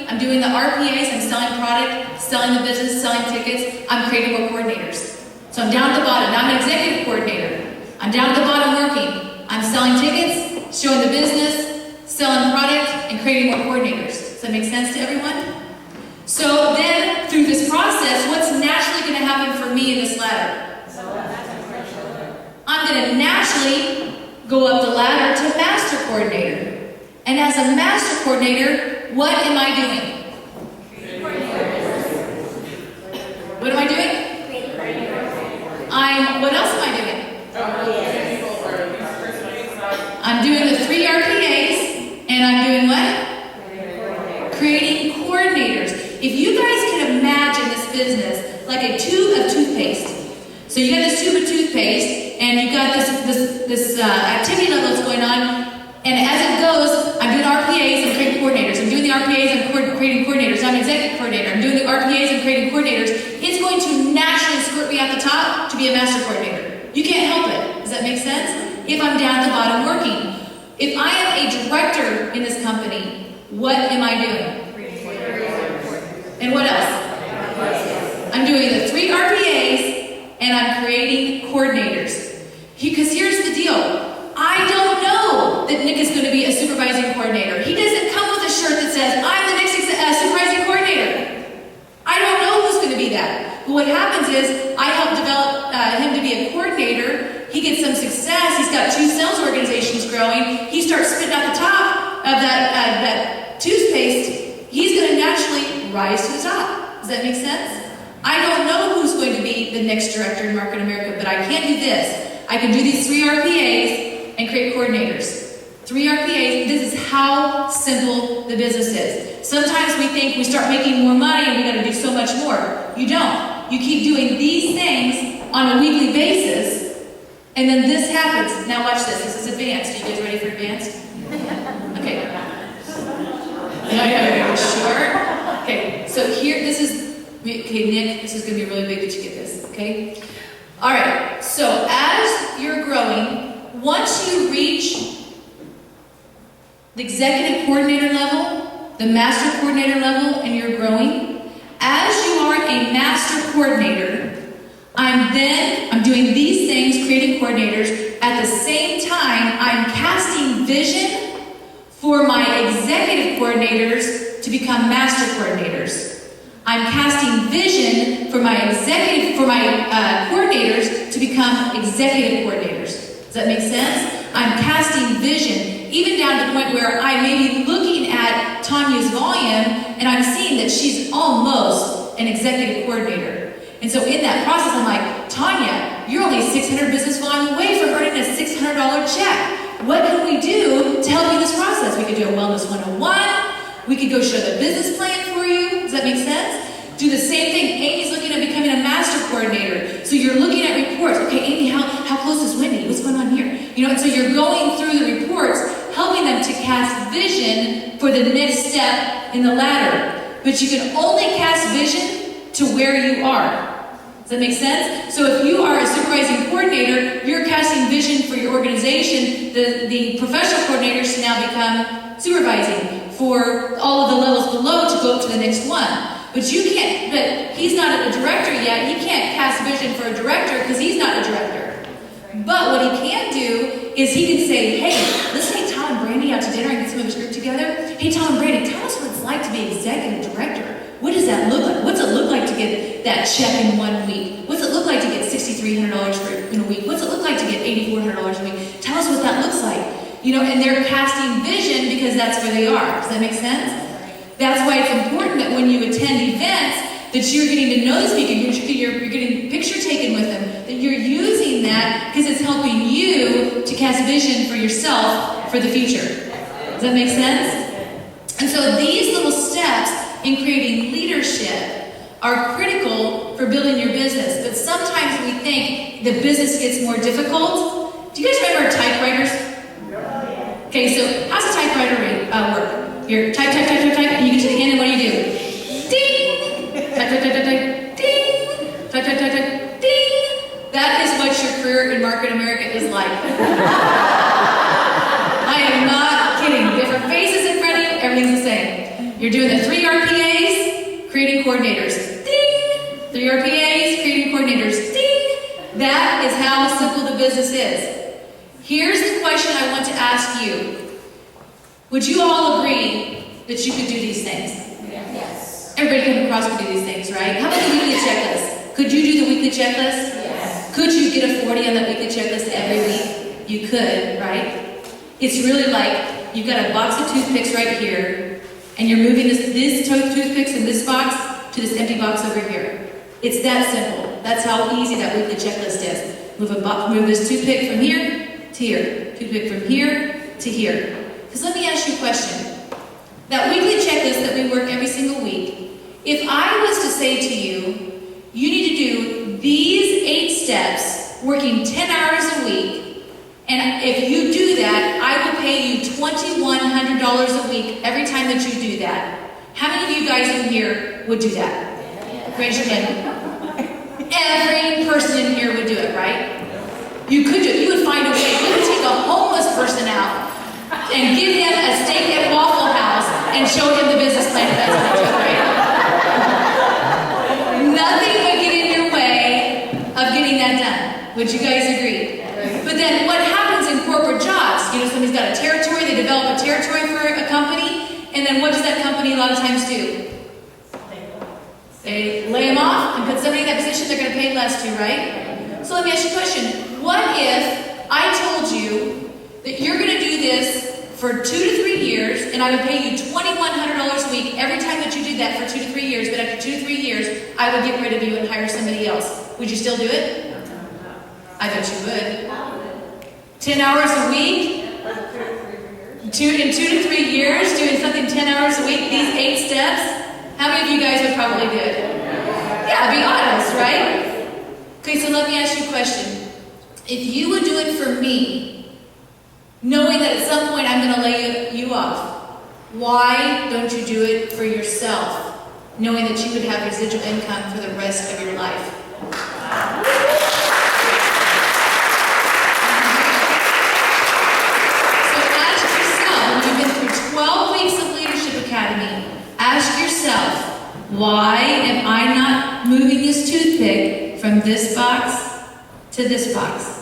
I'm doing the RPAs, I'm selling product, selling the business, selling tickets, I'm creating more coordinators. So I'm down at the bottom. Now I'm an executive coordinator. I'm down at the bottom working. I'm selling tickets, showing the business, selling product, and creating more coordinators. Does that make sense to everyone? So then, through this process, what's naturally going to happen for me in this ladder? I'm going to naturally go up the ladder to master coordinator. And as a master coordinator, what am I doing? What am I doing? What else am I doing? I'm doing the 3 RPAs, and I'm doing what? Creating If you guys can imagine this business like a tube of toothpaste. So you got this tube of toothpaste, and you got this activity level that's going on, and as it goes, I'm doing RPAs and creating coordinators. I'm doing the RPAs and creating coordinators. I'm an executive coordinator. I'm doing the RPAs and creating coordinators. It's going to naturally squirt me at the top to be a master coordinator. You can't help it. Does that make sense? If I'm down at the bottom working. If I am a director in this company, what am I doing? And what else? I'm doing the 3 RPAs, and I'm creating coordinators. Because here's the deal. I don't know that Nick is going to be a supervising coordinator. He doesn't come with a shirt that says, I'm the next supervising coordinator. I don't know who's going to be that. But what happens is, I help develop him to be a coordinator. He gets some success. He's got 2 sales organizations growing. He starts spitting out the top of that toothpaste. He's going to naturally rise to the top. Does that make sense? I don't know who's going to be the next director in Market America, but I can do this. I can do these 3 RPAs and create coordinators. 3 RPAs, this is how simple the business is. Sometimes we think we start making more money and we got to do so much more. You don't. You keep doing these things on a weekly basis, and then this happens. Now watch this. This is advanced. Are you guys ready for advanced? Okay. Yeah, sure. Okay, so here, this is, okay, Nick, this is going to be really big that you get this, okay? All right, so as you're growing, once you reach the executive coordinator level, the master coordinator level, and you're growing, as you are a master coordinator, I'm doing these things, creating coordinators. At the same time, I'm casting vision for my executive coordinators to become master coordinators. I'm casting vision for my coordinators to become executive coordinators. Does that make sense? I'm casting vision, even down to the point where I may be looking at Tanya's volume, and I'm seeing that she's almost an executive coordinator. And so in that process, I'm like, Tanya, you're only 600 business volume away from earning a $600 check. What can we do to help you in this process? We could do a wellness 101. We could go show the business plan for you. Does that make sense? Do the same thing. Amy's looking at becoming a master coordinator. So you're looking at reports. Okay, Amy, how close is Wendy? What's going on here? You know, and so you're going through the reports, helping them to cast vision for the next step in the ladder. But you can only cast vision to where you are. Does that make sense? So if you are a supervising coordinator, you're casting vision for your organization. The professional coordinators to now become supervising for all of the levels below to go up to the next one. But you can't, but he's not a director yet. He can't cast vision for a director because he's not a director. But what he can do is he can say, hey, let's take Tom and Brandy out to dinner and get some of his group together. Hey, Tom and Brandy, tell us what it's like to be executive director. What does that look like? What's it look like to get that check in 1 week? What's it look like to get $6,300 in a week? What's it look like to get $8,400 a week? Tell us what that looks like. You know, and they're casting vision because that's where they are. Does that make sense? That's why it's important that when you attend events, that you're getting to know the speaker, you're getting a picture taken with them, that you're using that because it's helping you to cast vision for yourself for the future. Does that make sense? And so these little steps in creating leadership are critical for building your business. But sometimes we think the business gets more difficult. Do you guys remember typewriters? Okay, so how's a typewriter work? Here, type, and you get to the end, and what do you do? Ding! Type, ding! Type, ding! That is what your career in Market America is like. I am not kidding. Different faces in front of you, everything's the same. You're doing the 3 RPAs, creating coordinators. Ding! 3 RPAs, creating coordinators. Ding! That is how simple the business is. Here's the question I want to ask you. Would you all agree that you could do these things? Yes. Everybody come across could do these things, right? How about the weekly checklist? Could you do the weekly checklist? Yes. Could you get a 40 on that weekly checklist every week? You could, right? It's really like you've got a box of toothpicks right here, and you're moving these toothpicks in this box to this empty box over here. It's that simple. That's how easy that weekly checklist is. Move this toothpick from here to here. Toothpick from here to here. Because let me ask you a question. That weekly checklist that we work every single week, If I was to say to you, you need to do these 8 steps, working 10 hours a week, and if you do that, I will pay you $2,100 a week every time that you do that. How many of you guys in here would do that? Raise your hand. Every person in here would do it, right? You could do it. You would find a way. You would take a homeless person out and give him a steak at Waffle House and show him the business plan. That's what you do, right? Nothing would get in your way of getting that done. Would you guys agree? But then what happens in corporate jobs? You know, somebody's got a territory, they develop a territory for a company, and then what does that company a lot of times do? They lay them off and put somebody in that position they're going to pay less to, right? So let me ask you a question. What if I told you that you're going to do this for 2 to 3 years, and I would pay you $2,100 a week every time that you did that for 2 to 3 years, but after 2 to 3 years, I would get rid of you and hire somebody else. Would you still do it? I bet you would. 10 hours a week? In 2 to 3 years, doing something 10 hours a week, these 8 steps? How many of you guys would probably do it? Yeah, be honest, right? Okay, so let me ask you a question. If you would do it for me, knowing that at some point I'm going to lay you off, why don't you do it for yourself, knowing that you would have residual income for the rest of your life? So ask yourself, when you've been through 12 weeks of Leadership Academy, ask yourself, why am I not moving this toothpick from this box to this box?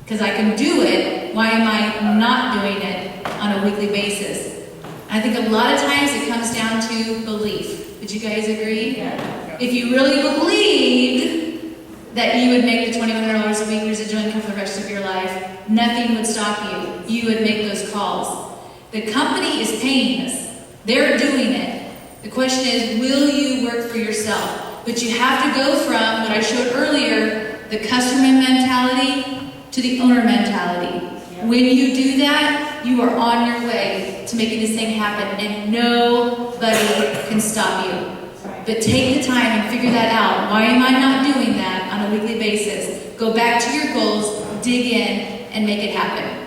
Because I can do it, why am I not doing it on a weekly basis? I think a lot of times it comes down to belief. Would you guys agree? Yeah. If you really believed that you would make the $2,100 a week residual income for the rest of your life, nothing would stop you. You would make those calls. The company is paying us. They're doing it. The question is, will you work for yourself? But you have to go from what I showed earlier, the customer mentality to the owner mentality. When you do that, you are on your way to making this thing happen, and nobody can stop you. But take the time and figure that out. Why am I not doing that on a weekly basis? Go back to your goals, dig in, and make it happen.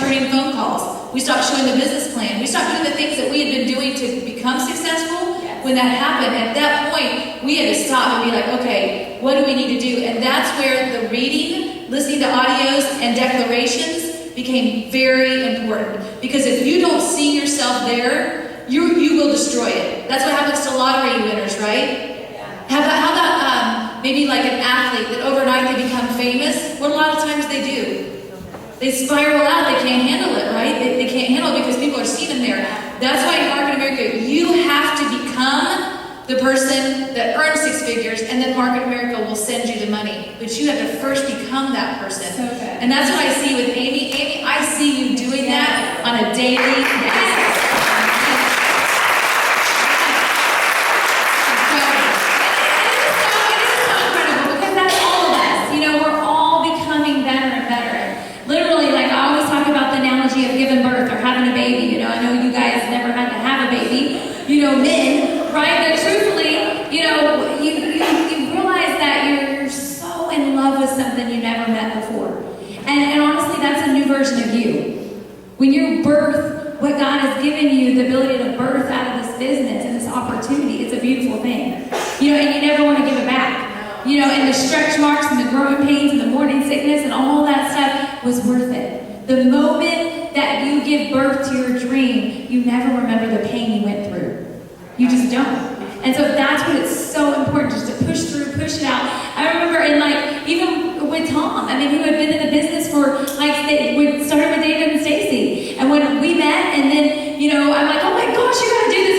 returning phone calls. We stopped showing the business plan. We stopped doing the things that we had been doing to become successful. When that happened, at that point, we had to stop and be like, okay, what do we need to do? And that's where the reading, listening to audios, and declarations became very important. Because if you don't see yourself there, you will destroy it. That's what happens to lottery winners, right? How about maybe like an athlete that overnight they become famous? What a lot of times they do. They spiral out, they can't handle it, right? They can't handle it because people are seeing them there. That's why in Market America, you have to become the person that earns 6 figures, and then Market America will send you the money. But you have to first become that person. So good. And that's what I see with Amy. Amy, I see you doing that on a daily basis. Men, right? But truthfully, you realize that you're so in love with something you never met before. And honestly, that's a new version of you. When you birth what God has given you, the ability to birth out of this business and this opportunity, it's a beautiful thing. And you never want to give it back. And the stretch marks and the growing pains and the morning sickness and all that stuff was worth it. The moment that you give birth to your dream, you never remember the pain you went through. You just don't. And so that's what it's so important, just to push through, push it out. I remember even with Tom, who had been in the business for, we started with David and Stacy. And when we met, and then, I'm like, oh my gosh, you gotta do this.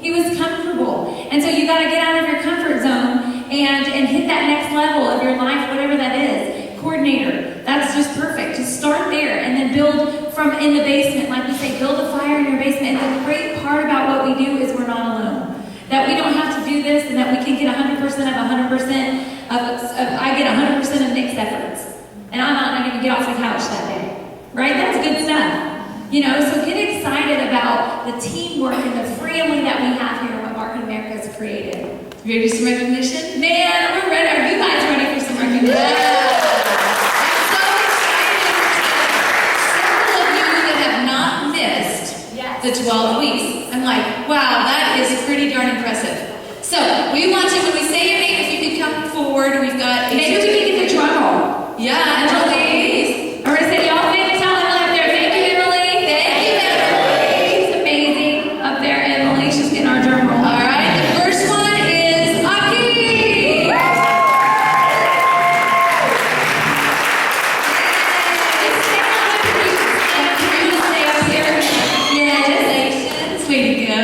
He was comfortable. And so you gotta get out of your comfort zone and hit that next level of your life, whatever that is. Coordinator, that's just perfect. Just start there and then build from in the basement. Like we say, build a fire in your basement. And the great part about what we do is we're not alone. That we don't have to do this, and that we can get 100% of 100% I get 100% of Nick's efforts. And I'm not going to get off the couch that day. Right? That's good stuff. So get excited about the teamwork and the family that we have here and what Market America has created. You ready for some recognition? Man, we're ready. Are you guys ready for some recognition? Yeah. I'm so excited. Several of you that have not missed the 12 weeks. I'm like, wow, that is pretty darn impressive. So we want you, when we say your name, if you could come forward, we've got... Maybe we can get the drum roll. Yeah, Emily. We're going to say, y'all think, tell Emily up there, thank you, Emily. Thank you, Emily. She's amazing up there, Emily. She's getting our drum roll. All right, the first one is Aki. Stay up here. Congratulations. Way to go.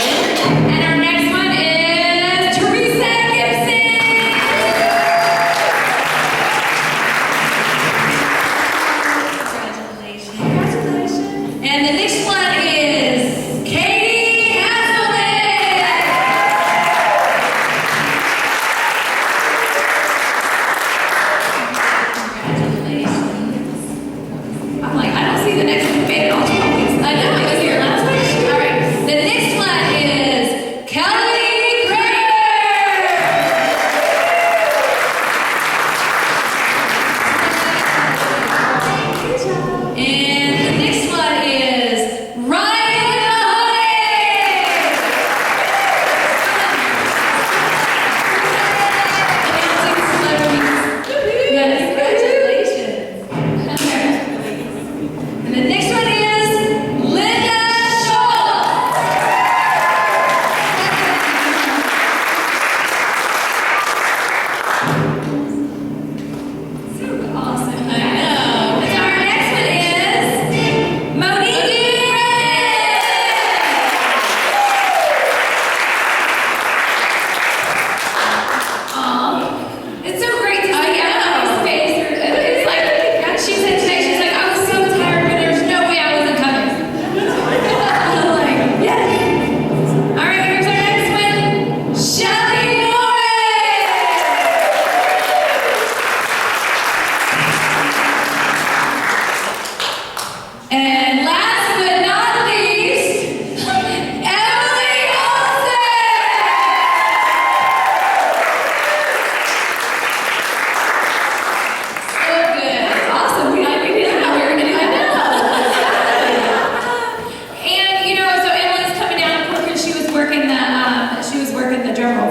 And our next one is Teresa Gibson. Congratulations. And the next one is Katie Hasselman. Congratulations. I'm like, I don't see the next one made it all 12 weeks. I know, I was here last week. All right. The next one is Kelly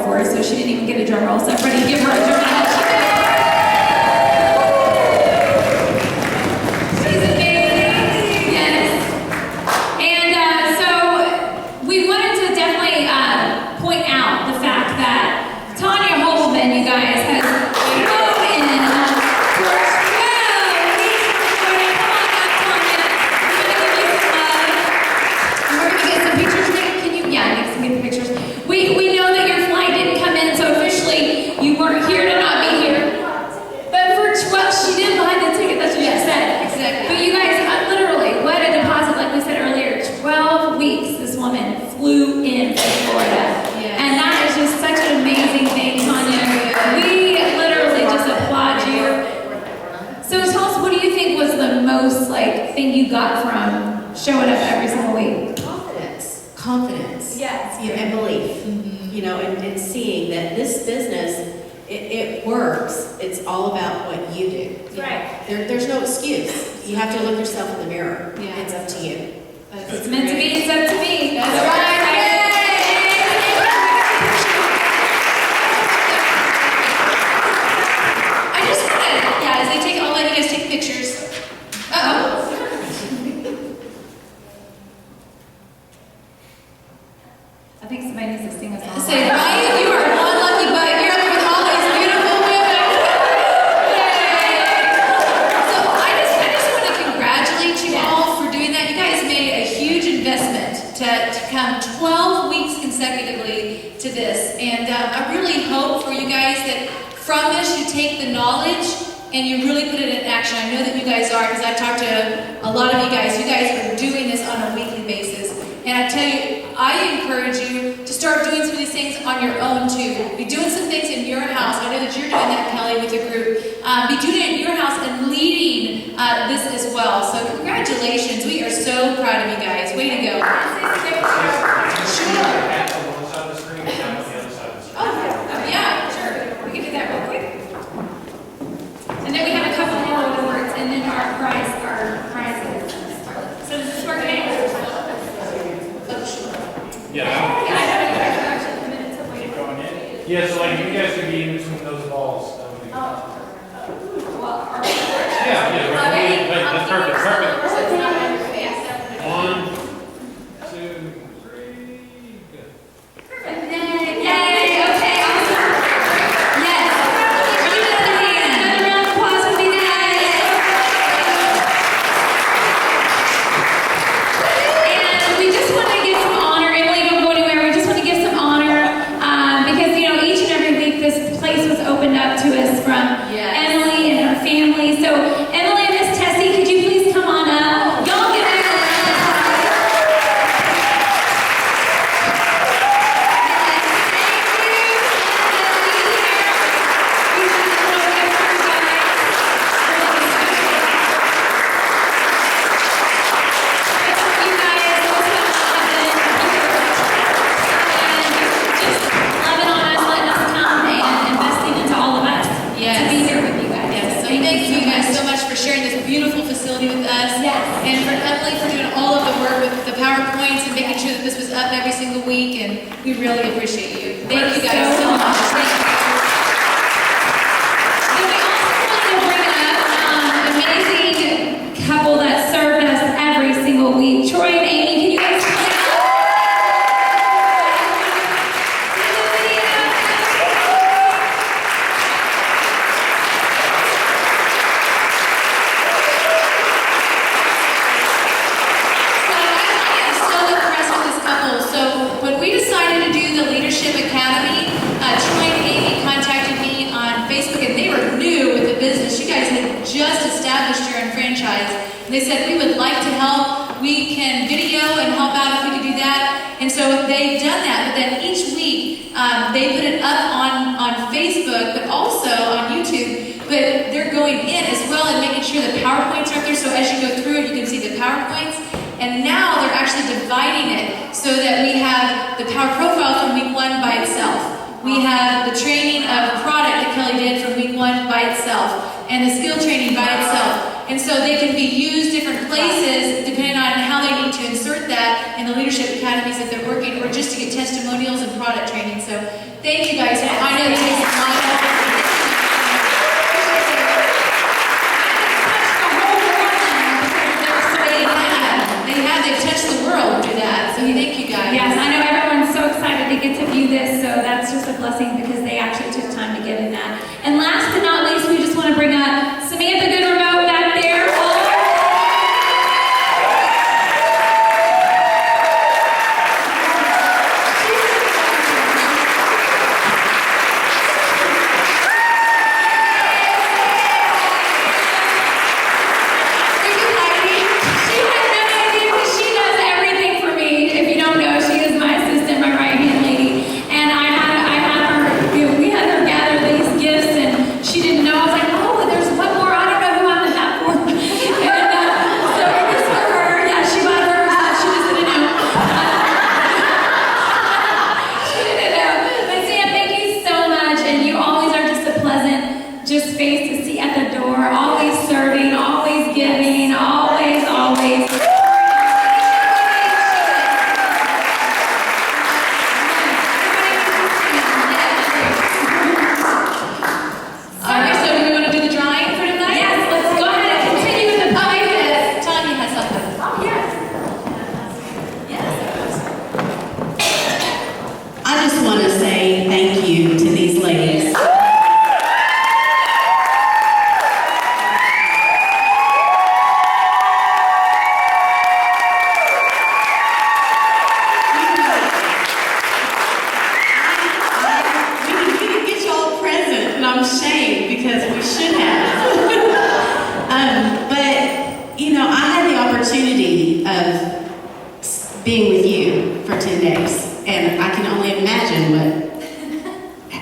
before, so she didn't even get a drum roll. So everybody give her a drum roll. She's amazing. Yes. And so we wanted to definitely point out the fact that Tanya Holman, you guys, has come in for 12 weeks. Come on up, Tanya. We're going to give you some love. We're going to get some pictures. Can you? Yeah, get some pictures. We know that your flight didn't come in, so officially you weren't here to not be here. But for 12, she did buy the ticket. That's what she said. Exactly. But you guys, literally, what a deposit, like we said earlier. 12 weeks this woman flew in from Florida. Yes. And that is just such an amazing thing, Tanya. We literally just applaud you. So tell us, what do you think was the most thing you got from showing up every single week? Confidence. Yes. And belief. You know, and seeing that this business, it works. It's all about what you do. Right. There's no excuse. You have to look yourself in the mirror. Yeah. It's up to you. If it's meant to be, it's up to me. That's right. I just want to, as they take, I'll let you guys take pictures. Uh-oh. I think somebody needs to sing us all. Say, Ryan, you are one lucky butt. You're up with all these beautiful women. So I just want to congratulate you all for doing that. You guys made a huge investment to come 12 weeks consecutively to this. And I really hope for you guys that from this you take the knowledge and you really put it in action. I know that you guys are, because I've talked to a lot of you guys. You guys are doing this on a weekly basis. And I tell you, I encourage you to start doing some of these things on your own too. Be doing some things in your house. I know that you're doing that, Kelly, with your group. Be doing it in your house and leading this as well. So congratulations. We are so proud of you guys. Way to go. Sure. Oh, yeah, sure. We can do that real quick. And then we have a couple more awards, and then our prizes. So does this work, okay? Yeah, so like you guys could be in between those balls. That would be right. That's perfect. 1, 2, 3, good. Perfect. Yay! Okay, awesome. Yes. Give it another hand. Another round of applause would be nice. And we just want to give some honor. Emily, don't go anywhere. We just want to give some honor because, each and every week this place was opened up to us from Emily and her family. So, Emily and Miss Tessie, could you please come on up? Y'all give her a round of beautiful facility with us. Yes. And for Emily for doing all of the work with the PowerPoints and making sure that this was up every single week, and we really appreciate you. Thank you guys so much. Thank you. And we also wanted to bring up an amazing couple that served us every single week. Troy and Amy, can you guys come out? Academy, Troy and Amy contacted me on Facebook, and they were new with the business. You guys had just established your own franchise. And they said, we would like to help. We can video and help out if we could do that. And so they've done that. But then each week, they put it up on Facebook, but also on YouTube. But they're going in as well and making sure the PowerPoints are up there. So as you go through it, you can see the PowerPoints. And now they're actually dividing it so that we have the Power Profile from week 1 by itself. We have the training of product that Kelly did from week 1 by itself. And the skill training by itself. And so they can be used different places depending on how they need to insert that in the leadership academies that they're working, or just to get testimonials and product training. So thank you guys. I know this is a lot of they've touched the world through that. So thank you guys. Yes, I know everyone's so excited to get to view this, so that's just a blessing because they actually took time to get in that. And last but not least, we just want to bring up Samantha Good Remote back there. being with you for 10 days, and I can only imagine what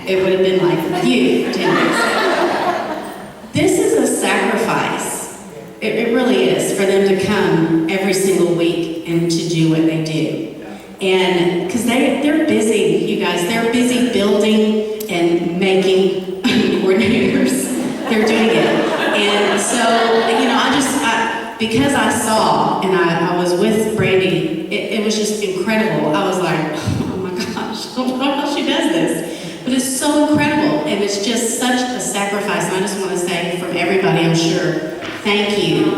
it would have been like with you for 10 days. This is a sacrifice. It really is, for them to come every single week and to do what they do. And because they're busy, you guys, they're busy building and making coordinators. They're doing it. And so, you know, because I saw, and I was with Brandy, it was just incredible. I was like, oh my gosh, I don't know how she does this. But it's so incredible, and it's just such a sacrifice. And I just want to say, from everybody, I'm sure, thank you.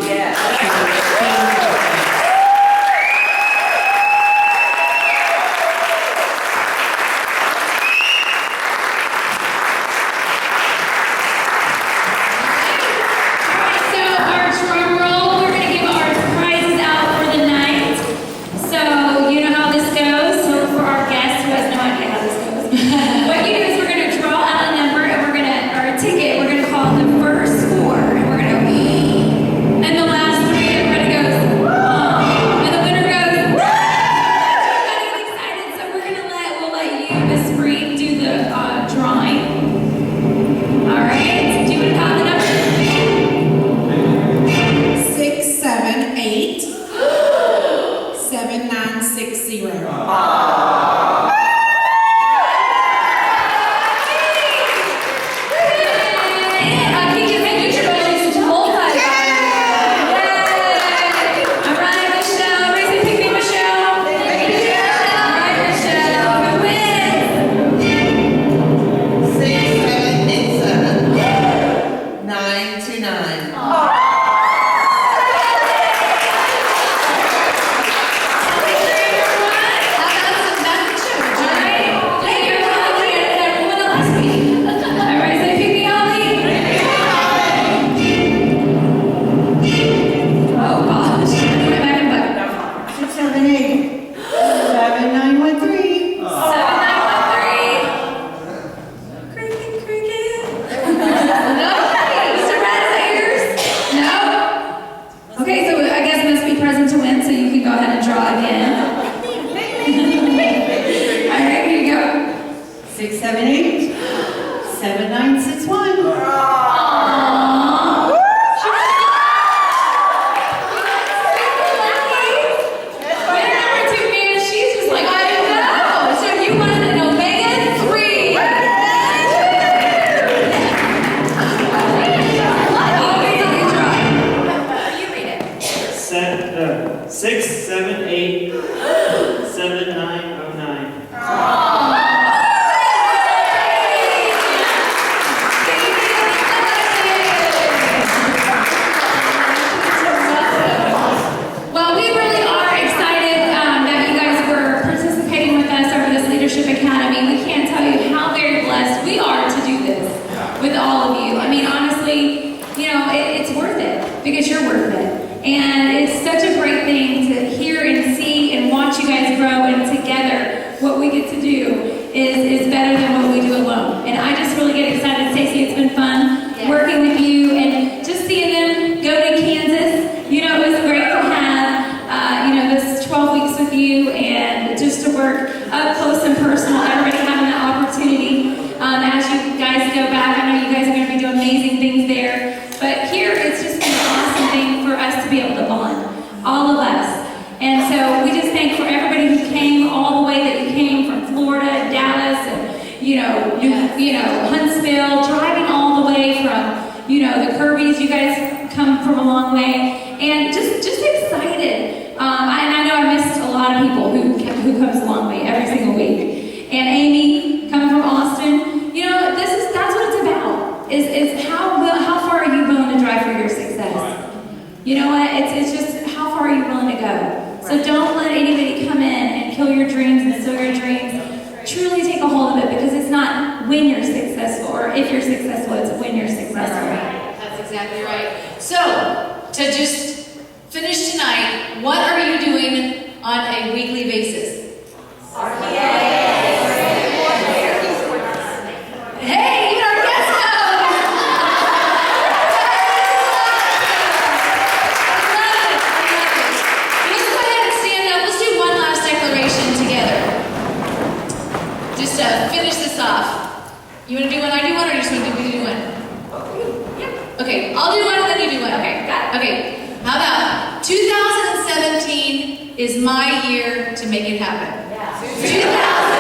is better than what we do alone. And I just really get excited. Stacey, it's been fun working with you and just seeing them go to Kansas. You know, it was great to have, this 12 weeks with you and just to work up close and personal, everybody having that opportunity. As you guys go back, I know you guys are going to be doing amazing things there. But here, it's just been an awesome thing for us to be able to bond, all of us. And so we just thank for everybody who came all the way that you came from Florida, Dallas, and Huntsville, driving all the way from the Kirby's. You guys come from a long way, and just excited. And I know I missed a lot of people who comes a long way every single week. And Amy coming from Austin. That's what it's about. Is how far are you willing to drive for your success? You know what? It's just how far are you willing to go? So don't let anybody come in and kill your dreams and steal your dreams. Truly take a hold of it, because it's not when you're successful or if you're successful, it's when you're successful. That's exactly right. So, to just finish tonight, what are you doing on a weekly basis? Hey, even our guest knows! Let's go ahead and stand up. Let's do one last declaration together. Just to finish this off. You want to do one, I do one, or you just want to do one? Yeah. Okay, I'll do one and then you do one. Okay, got it. Okay, how about 2017 is my year to make it happen? Yeah.